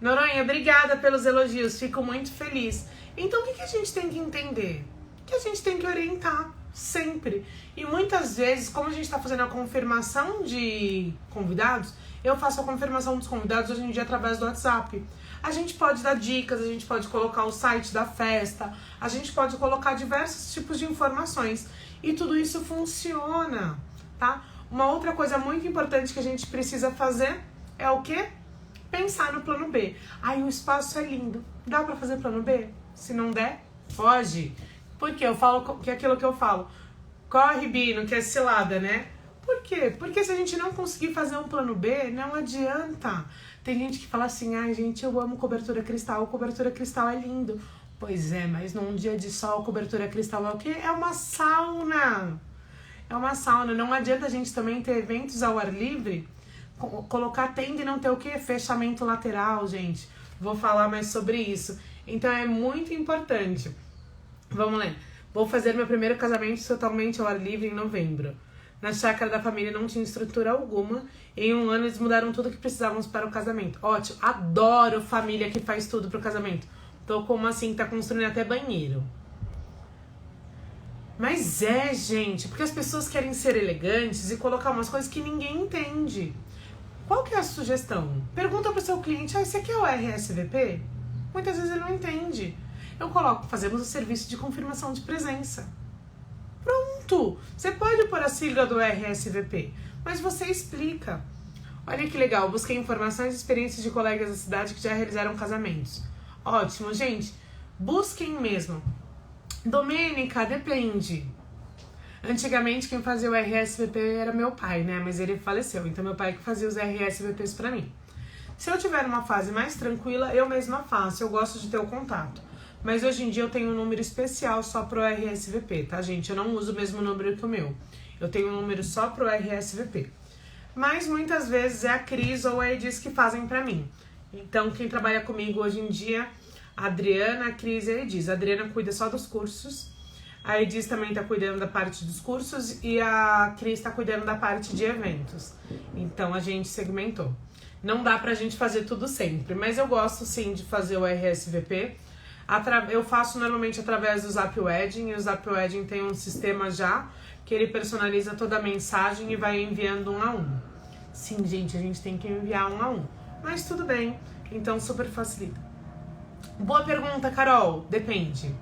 Noronha, obrigada pelos elogios, fico muito feliz. Então, o que a gente tem que entender? Que a gente tem que orientar, sempre. E muitas vezes, como a gente está fazendo a confirmação de convidados, eu faço a confirmação dos convidados hoje em dia através do WhatsApp. A gente pode dar dicas, a gente pode colocar o site da festa, a gente pode colocar diversos tipos de informações. E tudo isso funciona, tá? Uma outra coisa muito importante que a gente precisa fazer é o quê? Pensar no plano B. O espaço é lindo. Dá pra fazer plano B? Se não der, foge. Porque eu falo que é aquilo que eu falo. Corre, Bino, que é cilada, né? Por quê? Porque se a gente não conseguir fazer um plano B, não adianta. Tem gente que fala assim, gente, eu amo cobertura cristal é lindo. Pois é, mas num dia de sol, cobertura cristal é o quê? É uma sauna. é uma sauna. Não adianta a gente também ter eventos ao ar livre, colocar tenda e não ter o quê? Fechamento lateral, gente. Vou falar mais sobre isso. Então é muito importante. Vamos lá. Vou fazer meu primeiro casamento totalmente ao ar livre em novembro. Na chácara da família não tinha estrutura alguma. Em um ano eles mudaram tudo que precisávamos para o casamento. Ótimo, adoro família que faz tudo pro casamento. Tô como assim, tá construindo até banheiro. Mas gente, porque as pessoas querem ser elegantes e colocar umas coisas que ninguém entende. Qual que é a sugestão? Pergunta pro seu cliente, você quer o RSVP? Muitas vezes ele não entende. Eu coloco, fazemos o serviço de confirmação de presença. Pronto! Você pode pôr a sigla do RSVP, mas você explica. Olha que legal, busquei informações e experiências de colegas da cidade que já realizaram casamentos. Ótimo, gente. Busquem mesmo. Domênica, depende. Antigamente quem fazia o RSVP era meu pai, né? Mas ele faleceu, então meu pai que fazia os RSVPs pra mim. Se eu tiver uma fase mais tranquila, eu mesma faço. Eu gosto de ter o contato. Mas hoje em dia eu tenho um número especial só pro RSVP, tá, gente? Eu não uso o mesmo número que o meu. Eu tenho um número só pro RSVP. Mas muitas vezes é a Cris ou a Edis que fazem pra mim. Então, quem trabalha comigo hoje em dia, a Adriana, a Cris e a Edis. A Adriana cuida só dos cursos. A Edis também tá cuidando da parte dos cursos. E a Cris tá cuidando da parte de eventos. Então, a gente segmentou. Não dá pra gente fazer tudo sempre. Mas eu gosto, sim, de fazer o RSVP. Eu faço normalmente através do Zap Wedding, e o Zap Wedding tem um sistema já que ele personaliza toda a mensagem e vai enviando um a um. Sim, gente, a gente tem que enviar um a um, mas tudo bem, então super facilita. Boa pergunta, Carol, depende.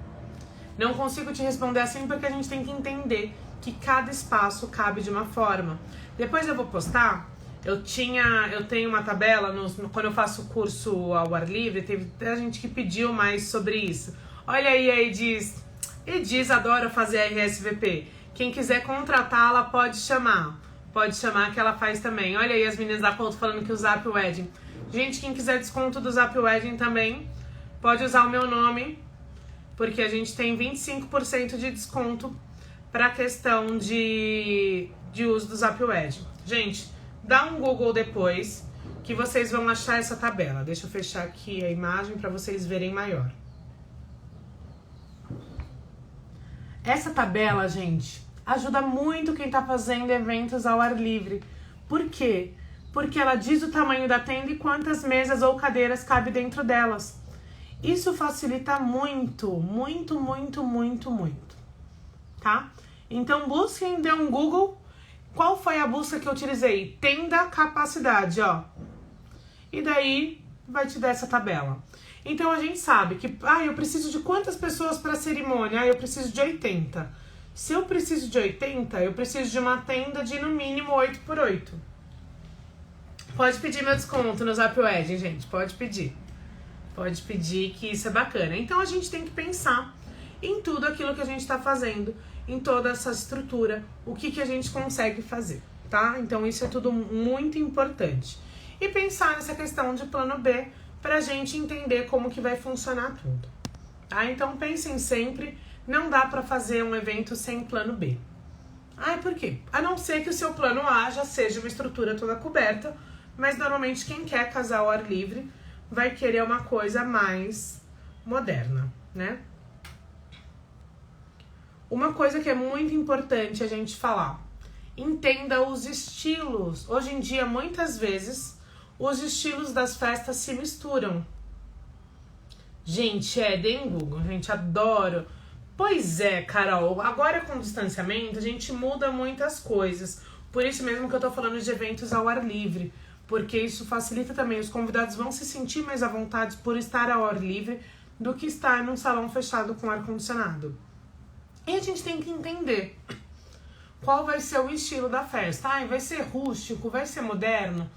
Não consigo te responder assim porque a gente tem que entender que cada espaço cabe de uma forma. Depois eu vou postar. Eu tenho uma tabela, quando eu faço o curso ao ar livre, teve até gente que pediu mais sobre isso. Olha aí a Edis. Edis adora fazer RSVP. Quem quiser contratá-la pode chamar. Pode chamar que ela faz também. Olha aí as meninas da Couto falando que o Zap Wedding. Gente, quem quiser desconto do Zap Wedding também, pode usar o meu nome, porque a gente tem 25% de desconto para a questão de uso do Zap Wedding. Gente, dá um Google depois que vocês vão achar essa tabela. Deixa eu fechar aqui a imagem para vocês verem maior. Essa tabela, gente, ajuda muito quem tá fazendo eventos ao ar livre. Por quê? Porque ela diz o tamanho da tenda e quantas mesas ou cadeiras cabe dentro delas. Isso facilita muito, muito, muito, muito, muito. Tá? Então busquem, dê um Google. Qual foi a busca que eu utilizei? Tenda capacidade, ó. E daí vai te dar essa tabela. Então a gente sabe que, eu preciso de quantas pessoas para a cerimônia? Eu preciso de 80. Se eu preciso de 80, eu preciso de uma tenda de no mínimo 8x8. Pode pedir meu desconto no Zap Wedding, gente, pode pedir. Pode pedir que isso é bacana. Então a gente tem que pensar em tudo aquilo que a gente está fazendo, em toda essa estrutura, o que a gente consegue fazer, tá? Então isso é tudo muito importante. E pensar nessa questão de plano B pra gente entender como que vai funcionar tudo, tá? Então pensem sempre, não dá pra fazer um evento sem plano B. Por quê? A não ser que o seu plano A já seja uma estrutura toda coberta, mas normalmente quem quer casar ao ar livre vai querer uma coisa mais moderna, né? Uma coisa que é muito importante a gente falar, entenda os estilos. Hoje em dia, muitas vezes, os estilos das festas se misturam. Gente, deem Google, gente, adoro. Pois é, Carol, agora com o distanciamento, a gente muda muitas coisas. Por isso mesmo que eu tô falando de eventos ao ar livre, porque isso facilita também. Os convidados vão se sentir mais à vontade por estar ao ar livre do que estar num salão fechado com ar-condicionado. E a gente tem que entender qual vai ser o estilo da festa. Vai ser rústico, vai ser moderno,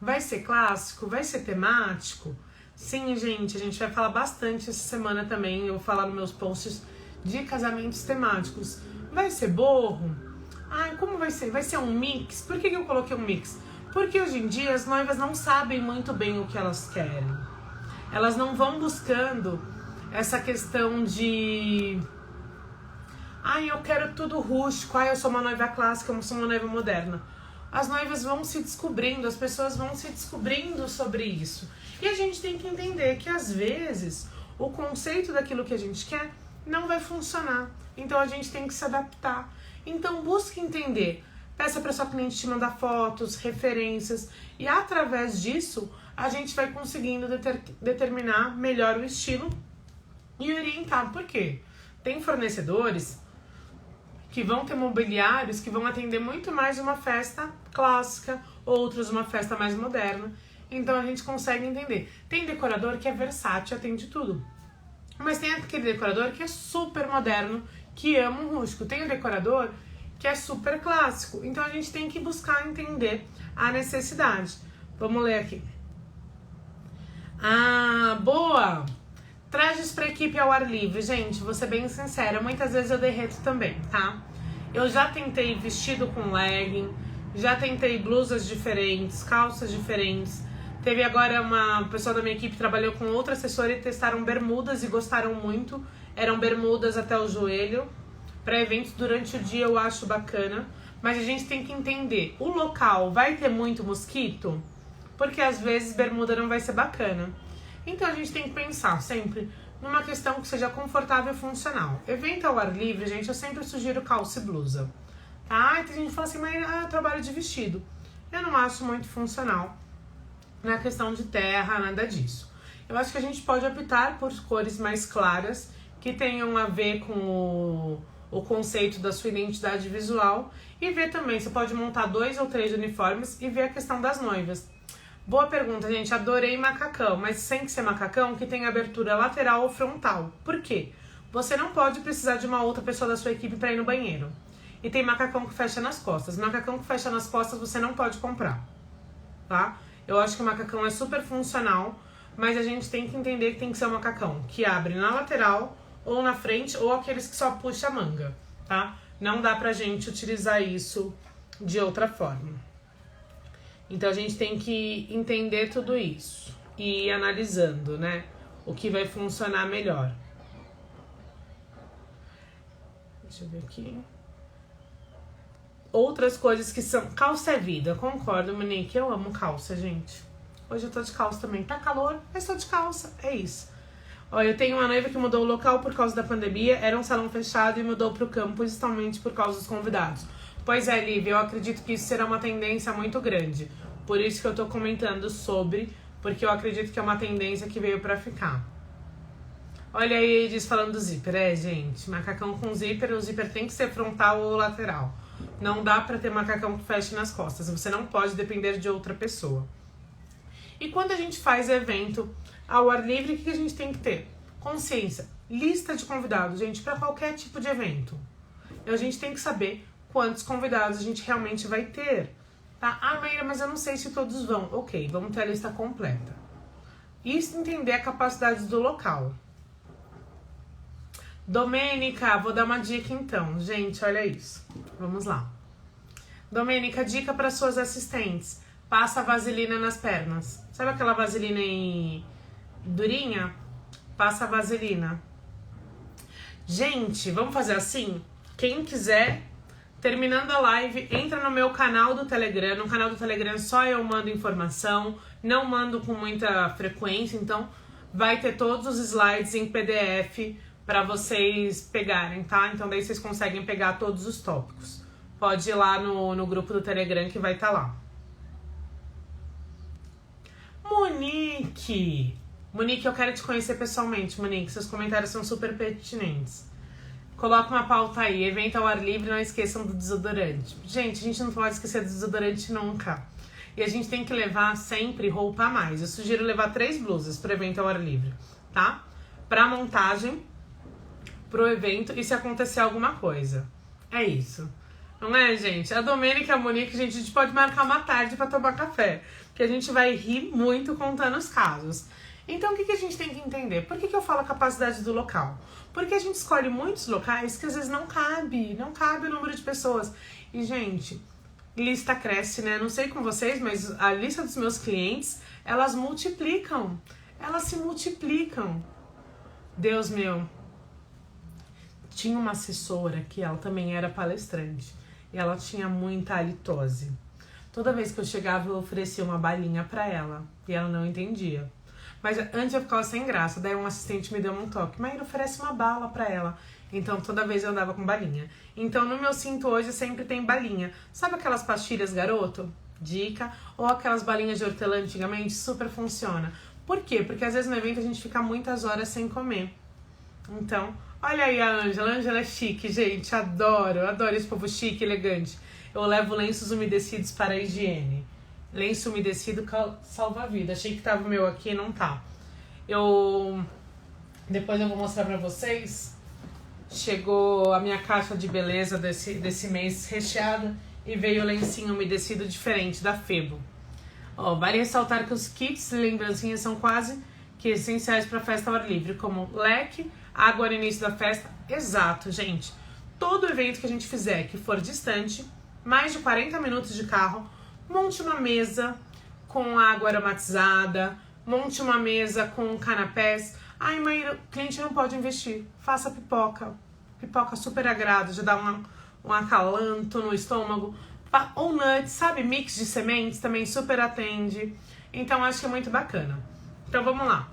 vai ser clássico, vai ser temático. Sim, gente, a gente vai falar bastante essa semana também. Eu vou falar nos meus posts de casamentos temáticos. Vai ser borro? Como vai ser? Vai ser um mix? Por que eu coloquei um mix? Porque hoje em dia as noivas não sabem muito bem o que elas querem. Elas não vão buscando essa questão de Ai, eu quero tudo rústico. Ai, eu sou uma noiva clássica, eu sou uma noiva moderna. As noivas vão se descobrindo, as pessoas vão se descobrindo sobre isso. E a gente tem que entender que às vezes o conceito daquilo que a gente quer não vai funcionar. Então a gente tem que se adaptar. Então busque entender. Peça para sua cliente te mandar fotos, referências. E através disso a gente vai conseguindo determinar melhor o estilo e orientar. Por quê? Tem fornecedores que vão ter mobiliários que vão atender muito mais uma festa clássica, outros uma festa mais moderna. Então a gente consegue entender. Tem decorador que é versátil, atende tudo. Mas tem aquele decorador que é super moderno, que ama o rústico. Tem o decorador que é super clássico. Então a gente tem que buscar entender a necessidade. Vamos ler aqui. Ah, boa! Trajes para equipe ao ar livre. Gente, vou ser bem sincera, muitas vezes eu derreto também, tá? Eu já tentei vestido com legging, já tentei blusas diferentes, calças diferentes. Teve agora uma pessoa da minha equipe que trabalhou com outra assessora e testaram bermudas e gostaram muito. Eram bermudas até o joelho. Para eventos durante o dia eu acho bacana. Mas a gente tem que entender, o local vai ter muito mosquito? Porque às vezes bermuda não vai ser bacana. Então a gente tem que pensar sempre numa questão que seja confortável e funcional. Evento ao ar livre, gente, eu sempre sugiro calça e blusa. Tá? E tem gente que fala assim, mas eu trabalho de vestido. Eu não acho muito funcional na questão de terra, nada disso. Eu acho que a gente pode optar por cores mais claras, que tenham a ver com o conceito da sua identidade visual. E ver também, você pode montar 2 ou 3 uniformes e ver a questão das noivas. Boa pergunta, gente. Adorei macacão, mas tem que ser macacão que tem abertura lateral ou frontal. Por quê? Você não pode precisar de uma outra pessoa da sua equipe para ir no banheiro. E tem macacão que fecha nas costas. Macacão que fecha nas costas você não pode comprar, tá? Eu acho que o macacão é super funcional, mas a gente tem que entender que tem que ser um macacão que abre na lateral ou na frente, ou aqueles que só puxa a manga, tá? Não dá pra gente utilizar isso de outra forma. Então a gente tem que entender tudo isso e ir analisando, né? O que vai funcionar melhor. Deixa eu ver aqui. Outras coisas que são... Calça é vida, concordo, Monique. Eu amo calça, gente. Hoje eu tô de calça também. Tá calor, mas tô de calça. É isso. Olha, eu tenho uma noiva que mudou o local por causa da pandemia. Era um salão fechado e mudou pro campo justamente por causa dos convidados. Pois é, Lívia, eu acredito que isso será uma tendência muito grande. Por isso que eu tô comentando sobre, porque eu acredito que é uma tendência que veio pra ficar. Olha aí eles falando do zíper. É, gente, macacão com zíper, o zíper tem que ser frontal ou lateral. Não dá pra ter macacão que feche nas costas. Você não pode depender de outra pessoa. E quando a gente faz evento ao ar livre, o que a gente tem que ter? Consciência. Lista de convidados, gente, pra qualquer tipo de evento. E a gente tem que saber quantos convidados a gente realmente vai ter. Tá? Ah, Maíra, mas eu não sei se todos vão. Ok, vamos ter a lista completa. E entender a capacidade do local. Domênica, vou dar uma dica então. Gente, olha isso. Vamos lá. Domênica, dica para suas assistentes. Passa vaselina nas pernas. Sabe aquela vaselina durinha? Passa vaselina. Gente, vamos fazer assim? Quem quiser, terminando a live, entra no meu canal do Telegram. No canal do Telegram só eu mando informação. Não mando com muita frequência, então vai ter todos os slides em PDF para vocês pegarem, tá? Então daí vocês conseguem pegar todos os tópicos. Pode ir lá no grupo do Telegram que vai estar lá. Monique! Monique, eu quero te conhecer pessoalmente, Monique. Seus comentários são super pertinentes. Coloca uma pauta aí. Evento ao ar livre, não esqueçam do desodorante. Gente, a gente não pode esquecer do desodorante nunca. E a gente tem que levar sempre roupa a mais. Eu sugiro levar 3 blusas para evento ao ar livre, tá? Pra montagem, pro evento e se acontecer alguma coisa. É isso. Não é, gente? A Domênica e a Monique, gente, a gente pode marcar uma tarde pra tomar café. Porque a gente vai rir muito contando os casos. Então, o que a gente tem que entender? Por que eu falo a capacidade do local? Porque a gente escolhe muitos locais que às vezes não cabe o número de pessoas. E, gente, lista cresce, né? Não sei com vocês, mas a lista dos meus clientes, elas multiplicam. Elas se multiplicam. Deus meu. tinha uma assessora que ela também era palestrante e ela tinha muita halitose. Toda vez que eu chegava, eu oferecia uma balinha pra ela e ela não entendia. Mas antes eu ficava sem graça, daí um assistente me deu um toque. Maíra, oferece uma bala pra ela. Então toda vez eu andava com balinha. Então no meu cinto hoje sempre tem balinha. Sabe aquelas pastilhas garoto? Dica. Ou aquelas balinhas de hortelã antigamente? Super funciona. Por quê? Porque às vezes no evento a gente fica muitas horas sem comer. Então, olha aí a Ângela. A Ângela é chique, gente. Adoro esse povo chique, elegante. Eu levo lenços umedecidos para a higiene. Lenço umedecido salva a vida. Achei que tava o meu aqui e não tá. Depois eu vou mostrar pra vocês. Chegou a minha caixa de beleza desse mês recheada e veio o lencinho umedecido diferente da Febo. Ó, vale ressaltar que os kits e lembrancinhas são quase que essenciais para a festa ao ar livre, como leque, água no início da festa. Exato, gente. Todo evento que a gente fizer que for distante, mais de 40 minutos de carro, monte uma mesa com água aromatizada, monte uma mesa com canapés. Ai, mãe, o cliente não pode investir. Faça pipoca. Pipoca super agrada, já dá um acalanto no estômago. Ou nuts, sabe? Mix de sementes também super atende. Então, acho que é muito bacana. Então, vamos lá.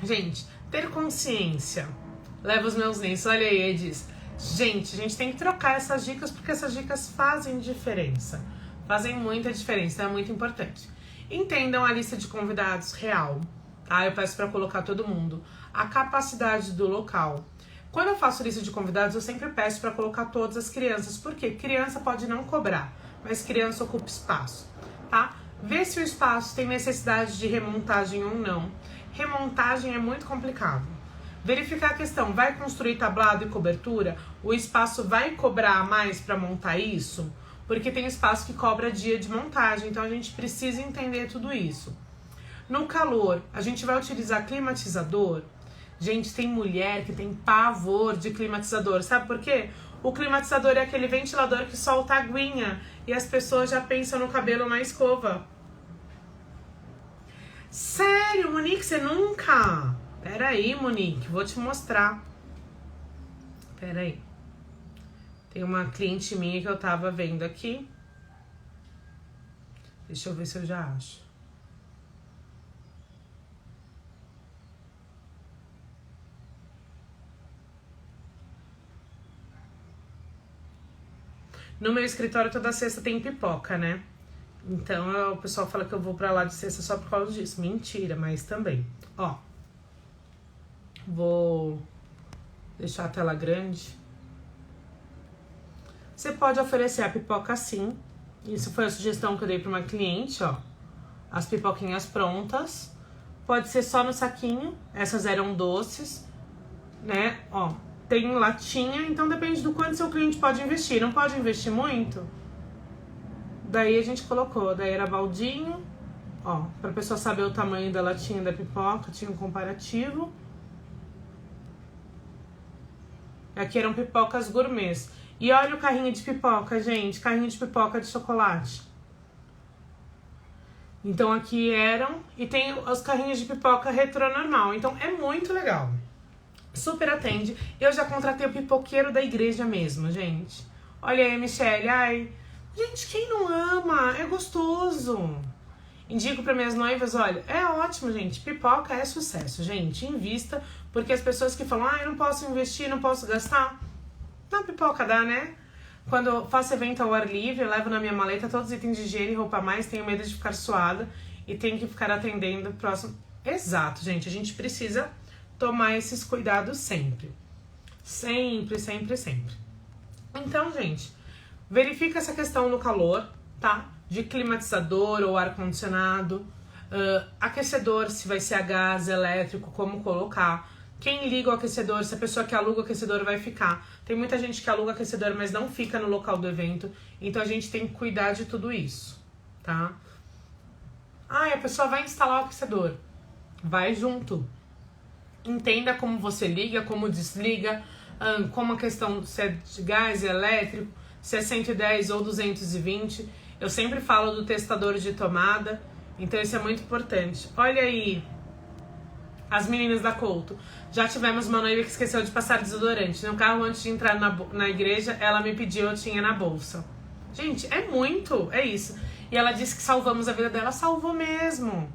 Gente, ter consciência. Leva os meus lenços. Olha aí, Edis. Gente, a gente tem que trocar essas dicas porque essas dicas fazem diferença. Fazem muita diferença, é muito importante. Entendam a lista de convidados real, tá? Eu peço para colocar todo mundo. A capacidade do local. Quando eu faço lista de convidados, eu sempre peço para colocar todas as crianças. Por quê? Criança pode não cobrar, mas criança ocupa espaço, tá? Vê se o espaço tem necessidade de remontagem ou não. Remontagem é muito complicado. Verificar a questão, vai construir tablado e cobertura? O espaço vai cobrar mais para montar isso? Porque tem espaço que cobra dia de montagem, então a gente precisa entender tudo isso. No calor, a gente vai utilizar climatizador? Gente, tem mulher que tem pavor de climatizador, sabe por quê? O climatizador é aquele ventilador que solta aguinha e as pessoas já pensam no cabelo na escova. Sério, Monique, você nunca? Pera aí, Monique, vou te mostrar. Pera aí. Tem uma cliente minha que eu tava vendo aqui. Deixa eu ver se eu já acho. No meu escritório toda sexta tem pipoca, né? Então o pessoal fala que eu vou pra lá de sexta só por causa disso. Mentira, mas também. Ó. Vou deixar a tela grande. Você pode oferecer a pipoca assim. Isso foi a sugestão que eu dei pra uma cliente, ó. As pipoquinhas prontas. Pode ser só no saquinho. Essas eram doces, né? Ó. Tem latinha, então depende do quanto seu cliente pode investir. Não pode investir muito? Daí a gente colocou, daí era baldinho, ó, pra pessoa saber o tamanho da latinha da pipoca, tinha um comparativo. Aqui eram pipocas gourmets. E olha o carrinho de pipoca, gente, carrinho de pipoca de chocolate. Então aqui eram, e tem os carrinhos de pipoca retrô normal, então é muito legal. Super atende. Eu já contratei o pipoqueiro da igreja mesmo, gente. Olha aí, Michelle. Ai, gente, quem não ama? É gostoso. Indico para minhas noivas, olha, é ótimo, gente. Pipoca é sucesso, gente. Invista, porque as pessoas que falam, eu não posso investir, não posso gastar. Não, pipoca dá, né? Quando eu faço evento ao ar livre, eu levo na minha maleta todos os itens de higiene e roupa a mais, tenho medo de ficar suada e tenho que ficar atendendo o próximo. Exato, gente. A gente precisa tomar esses cuidados sempre. Sempre, sempre, sempre. Então, gente, verifica essa questão no calor, tá? De climatizador ou ar-condicionado. Aquecedor, se vai ser a gás, elétrico, como colocar. Quem liga o aquecedor, se a pessoa que aluga o aquecedor vai ficar. Tem muita gente que aluga aquecedor, mas não fica no local do evento. Então, a gente tem que cuidar de tudo isso, tá? A pessoa vai instalar o aquecedor. Vai junto. Entenda como você liga, como desliga, como a questão se é de gás, elétrico, se é 110 ou 220. Eu sempre falo do testador de tomada, então isso é muito importante. Olha aí, As meninas da Couto. Já tivemos uma noiva que esqueceu de passar desodorante. No carro, antes de entrar na igreja, ela me pediu, eu tinha na bolsa. Gente, é isso. E ela disse que salvamos a vida dela. Salvou mesmo.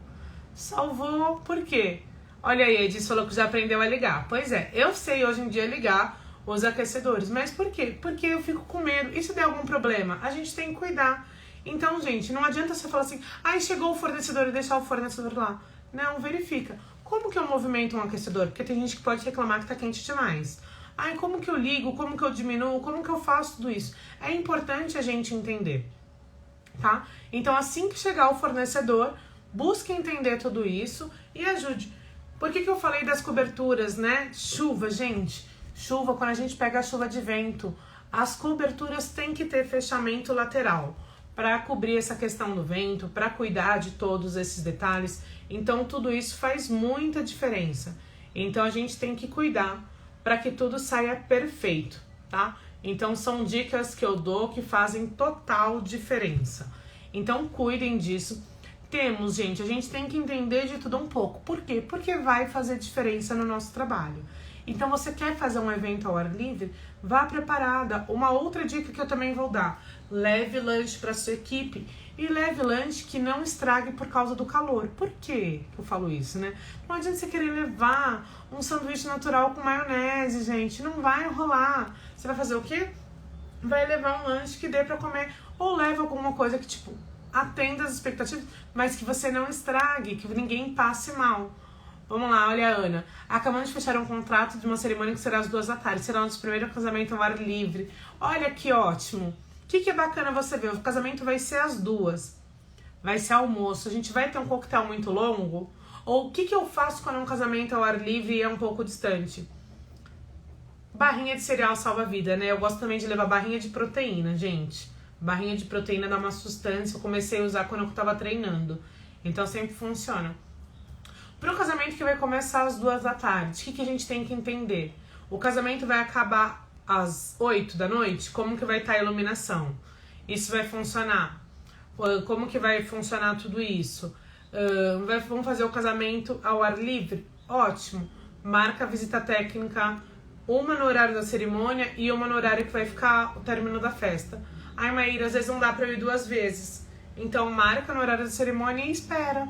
Salvou, por quê? Olha aí, a Edith falou que já aprendeu a ligar. Pois é, eu sei hoje em dia ligar os aquecedores. Mas por quê? Porque eu fico com medo. E se der algum problema? A gente tem que cuidar. Então, gente, não adianta você falar assim, ai, chegou o fornecedor e deixar o fornecedor lá. Não, verifica. Como que eu movimento um aquecedor? Porque tem gente que pode reclamar que tá quente demais. Ai, como que eu ligo? Como que eu diminuo? Como que eu faço tudo isso? É importante a gente entender, tá? Então, assim que chegar o fornecedor, busque entender tudo isso e ajude. Por que eu falei das coberturas, né? Chuva, gente. Chuva, quando a gente pega a chuva de vento, as coberturas têm que ter fechamento lateral para cobrir essa questão do vento, para cuidar de todos esses detalhes. Então, tudo isso faz muita diferença. Então, a gente tem que cuidar para que tudo saia perfeito, tá? Então, são dicas que eu dou que fazem total diferença. Então, cuidem disso. Temos, gente, a gente tem que entender de tudo um pouco. Por quê? Porque vai fazer diferença no nosso trabalho. Então, você quer fazer um evento ao ar livre? Vá preparada. Uma outra dica que eu também vou dar: leve lanche para sua equipe e leve lanche que não estrague por causa do calor. Por que eu falo isso, né? Não adianta você querer levar um sanduíche natural com maionese, gente. Não vai rolar. Você vai fazer o quê? Vai levar um lanche que dê para comer. Ou leva alguma coisa que, tipo, atenda as expectativas, mas que você não estrague, que ninguém passe mal. Vamos lá, olha a Ana. Acabamos de fechar um contrato de uma cerimônia que será às 2 da tarde. Será o nosso primeiro casamento ao ar livre. Olha que ótimo. O que é bacana você ver? O casamento vai ser às 2. Vai ser almoço. A gente vai ter um coquetel muito longo? Ou o que eu faço quando é um casamento ao ar livre e é um pouco distante? Barrinha de cereal salva a vida, né? Eu gosto também de levar barrinha de proteína, gente. Barrinha de proteína dá uma sustância. Eu comecei a usar quando eu tava treinando. Então sempre funciona. Para o casamento que vai começar às 2 da tarde, o que a gente tem que entender? O casamento vai acabar às 8 da noite? Como que vai estar a iluminação? Isso vai funcionar? Como que vai funcionar tudo isso? Vamos fazer o casamento ao ar livre? Ótimo! Marca a visita técnica, uma no horário da cerimônia e uma no horário que vai ficar o término da festa. Ai, Maíra, às vezes não dá para eu ir 2 vezes. Então marca no horário da cerimônia e espera.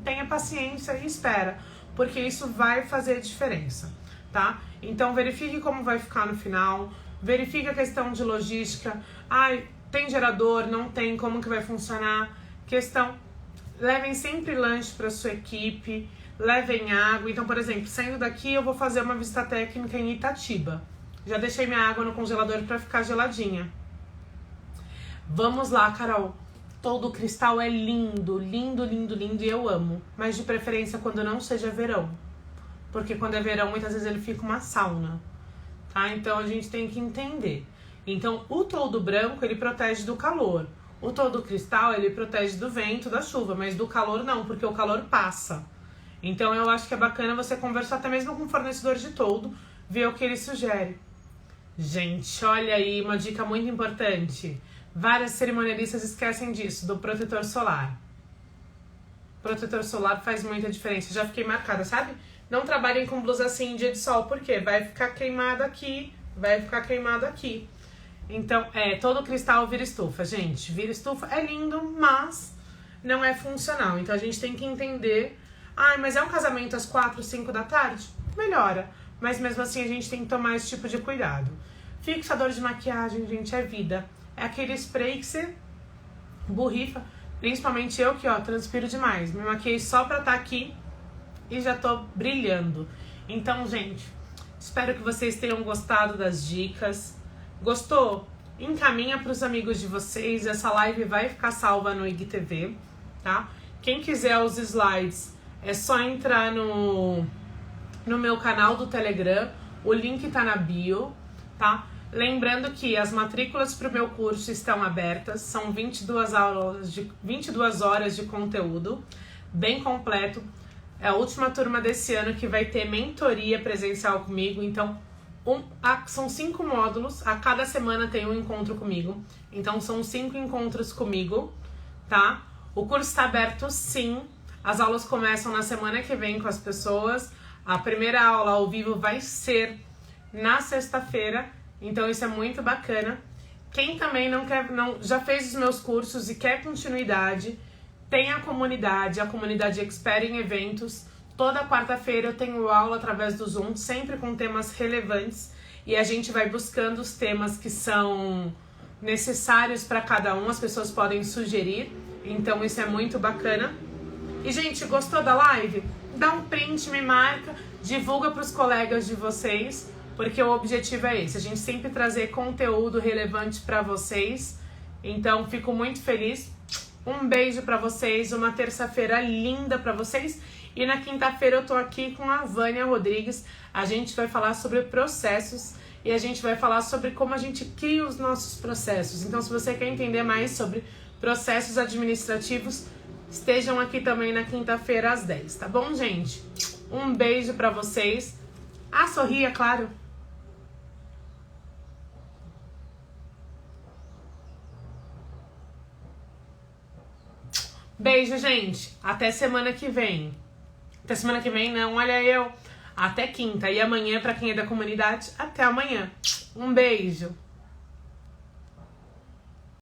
Tenha paciência e espera, porque isso vai fazer diferença, tá? Então verifique como vai ficar no final, verifique a questão de logística. Ai, tem gerador, não tem, como que vai funcionar? Levem sempre lanche para sua equipe, levem água. Então, por exemplo, saindo daqui eu vou fazer uma visita técnica em Itatiba. Já deixei minha água no congelador para ficar geladinha. Vamos lá, Carol. Todo cristal é lindo, lindo, lindo, lindo e eu amo. Mas de preferência quando não seja verão. Porque quando é verão, muitas vezes ele fica uma sauna. Tá? Então a gente tem que entender. Então o toldo branco, ele protege do calor. O toldo cristal, ele protege do vento, da chuva. Mas do calor não, porque o calor passa. Então eu acho que é bacana você conversar até mesmo com o fornecedor de toldo. Ver o que ele sugere. Gente, olha aí uma dica muito importante. Várias cerimonialistas esquecem disso, do protetor solar. Protetor solar faz muita diferença. Já fiquei marcada, sabe? Não trabalhem com blusa assim em dia de sol, porque vai ficar queimado aqui, vai ficar queimado aqui. Então, todo cristal vira estufa, gente. Vira estufa é lindo, mas não é funcional. Então a gente tem que entender. Ai, mas é um casamento às 4, 5 da tarde? Melhora. Mas mesmo assim a gente tem que tomar esse tipo de cuidado. Fixador de maquiagem, gente, é vida. É aquele spray que você borrifa. Principalmente eu que, transpiro demais. Me maquiei só pra estar aqui e já tô brilhando. Então, gente, espero que vocês tenham gostado das dicas. Gostou? Encaminha pros amigos de vocês. Essa live vai ficar salva no IGTV, tá? Quem quiser os slides, é só entrar no meu canal do Telegram. O link tá na bio, tá? Lembrando que as matrículas para o meu curso estão abertas, são 22 horas de conteúdo, bem completo. É a última turma desse ano que vai ter mentoria presencial comigo, então são 5 módulos, a cada semana tem um encontro comigo, então são 5 encontros comigo, tá? O curso está aberto sim, As aulas começam na semana que vem com as pessoas. A primeira aula ao vivo vai ser na sexta-feira, então isso é muito bacana. Quem também já fez os meus cursos e quer continuidade, tem a comunidade Expert em Eventos. Toda quarta-feira eu tenho aula através do Zoom, sempre com temas relevantes, e a gente vai buscando os temas que são necessários para cada um, as pessoas podem sugerir, então isso é muito bacana. E, gente, gostou da live? Dá um print, me marca, divulga para os colegas de vocês, porque o objetivo é esse, a gente sempre trazer conteúdo relevante para vocês. Então, fico muito feliz. Um beijo para vocês, uma terça-feira linda para vocês. E na quinta-feira eu tô aqui com a Vânia Rodrigues. A gente vai falar sobre processos e a gente vai falar sobre como a gente cria os nossos processos. Então, se você quer entender mais sobre processos administrativos, estejam aqui também na quinta-feira às 10, tá bom, gente? Um beijo pra vocês. Ah, sorria, claro. Beijo, gente. Até semana que vem. Até semana que vem, não, olha eu. Até quinta. E amanhã, pra quem é da comunidade, até amanhã. Um beijo.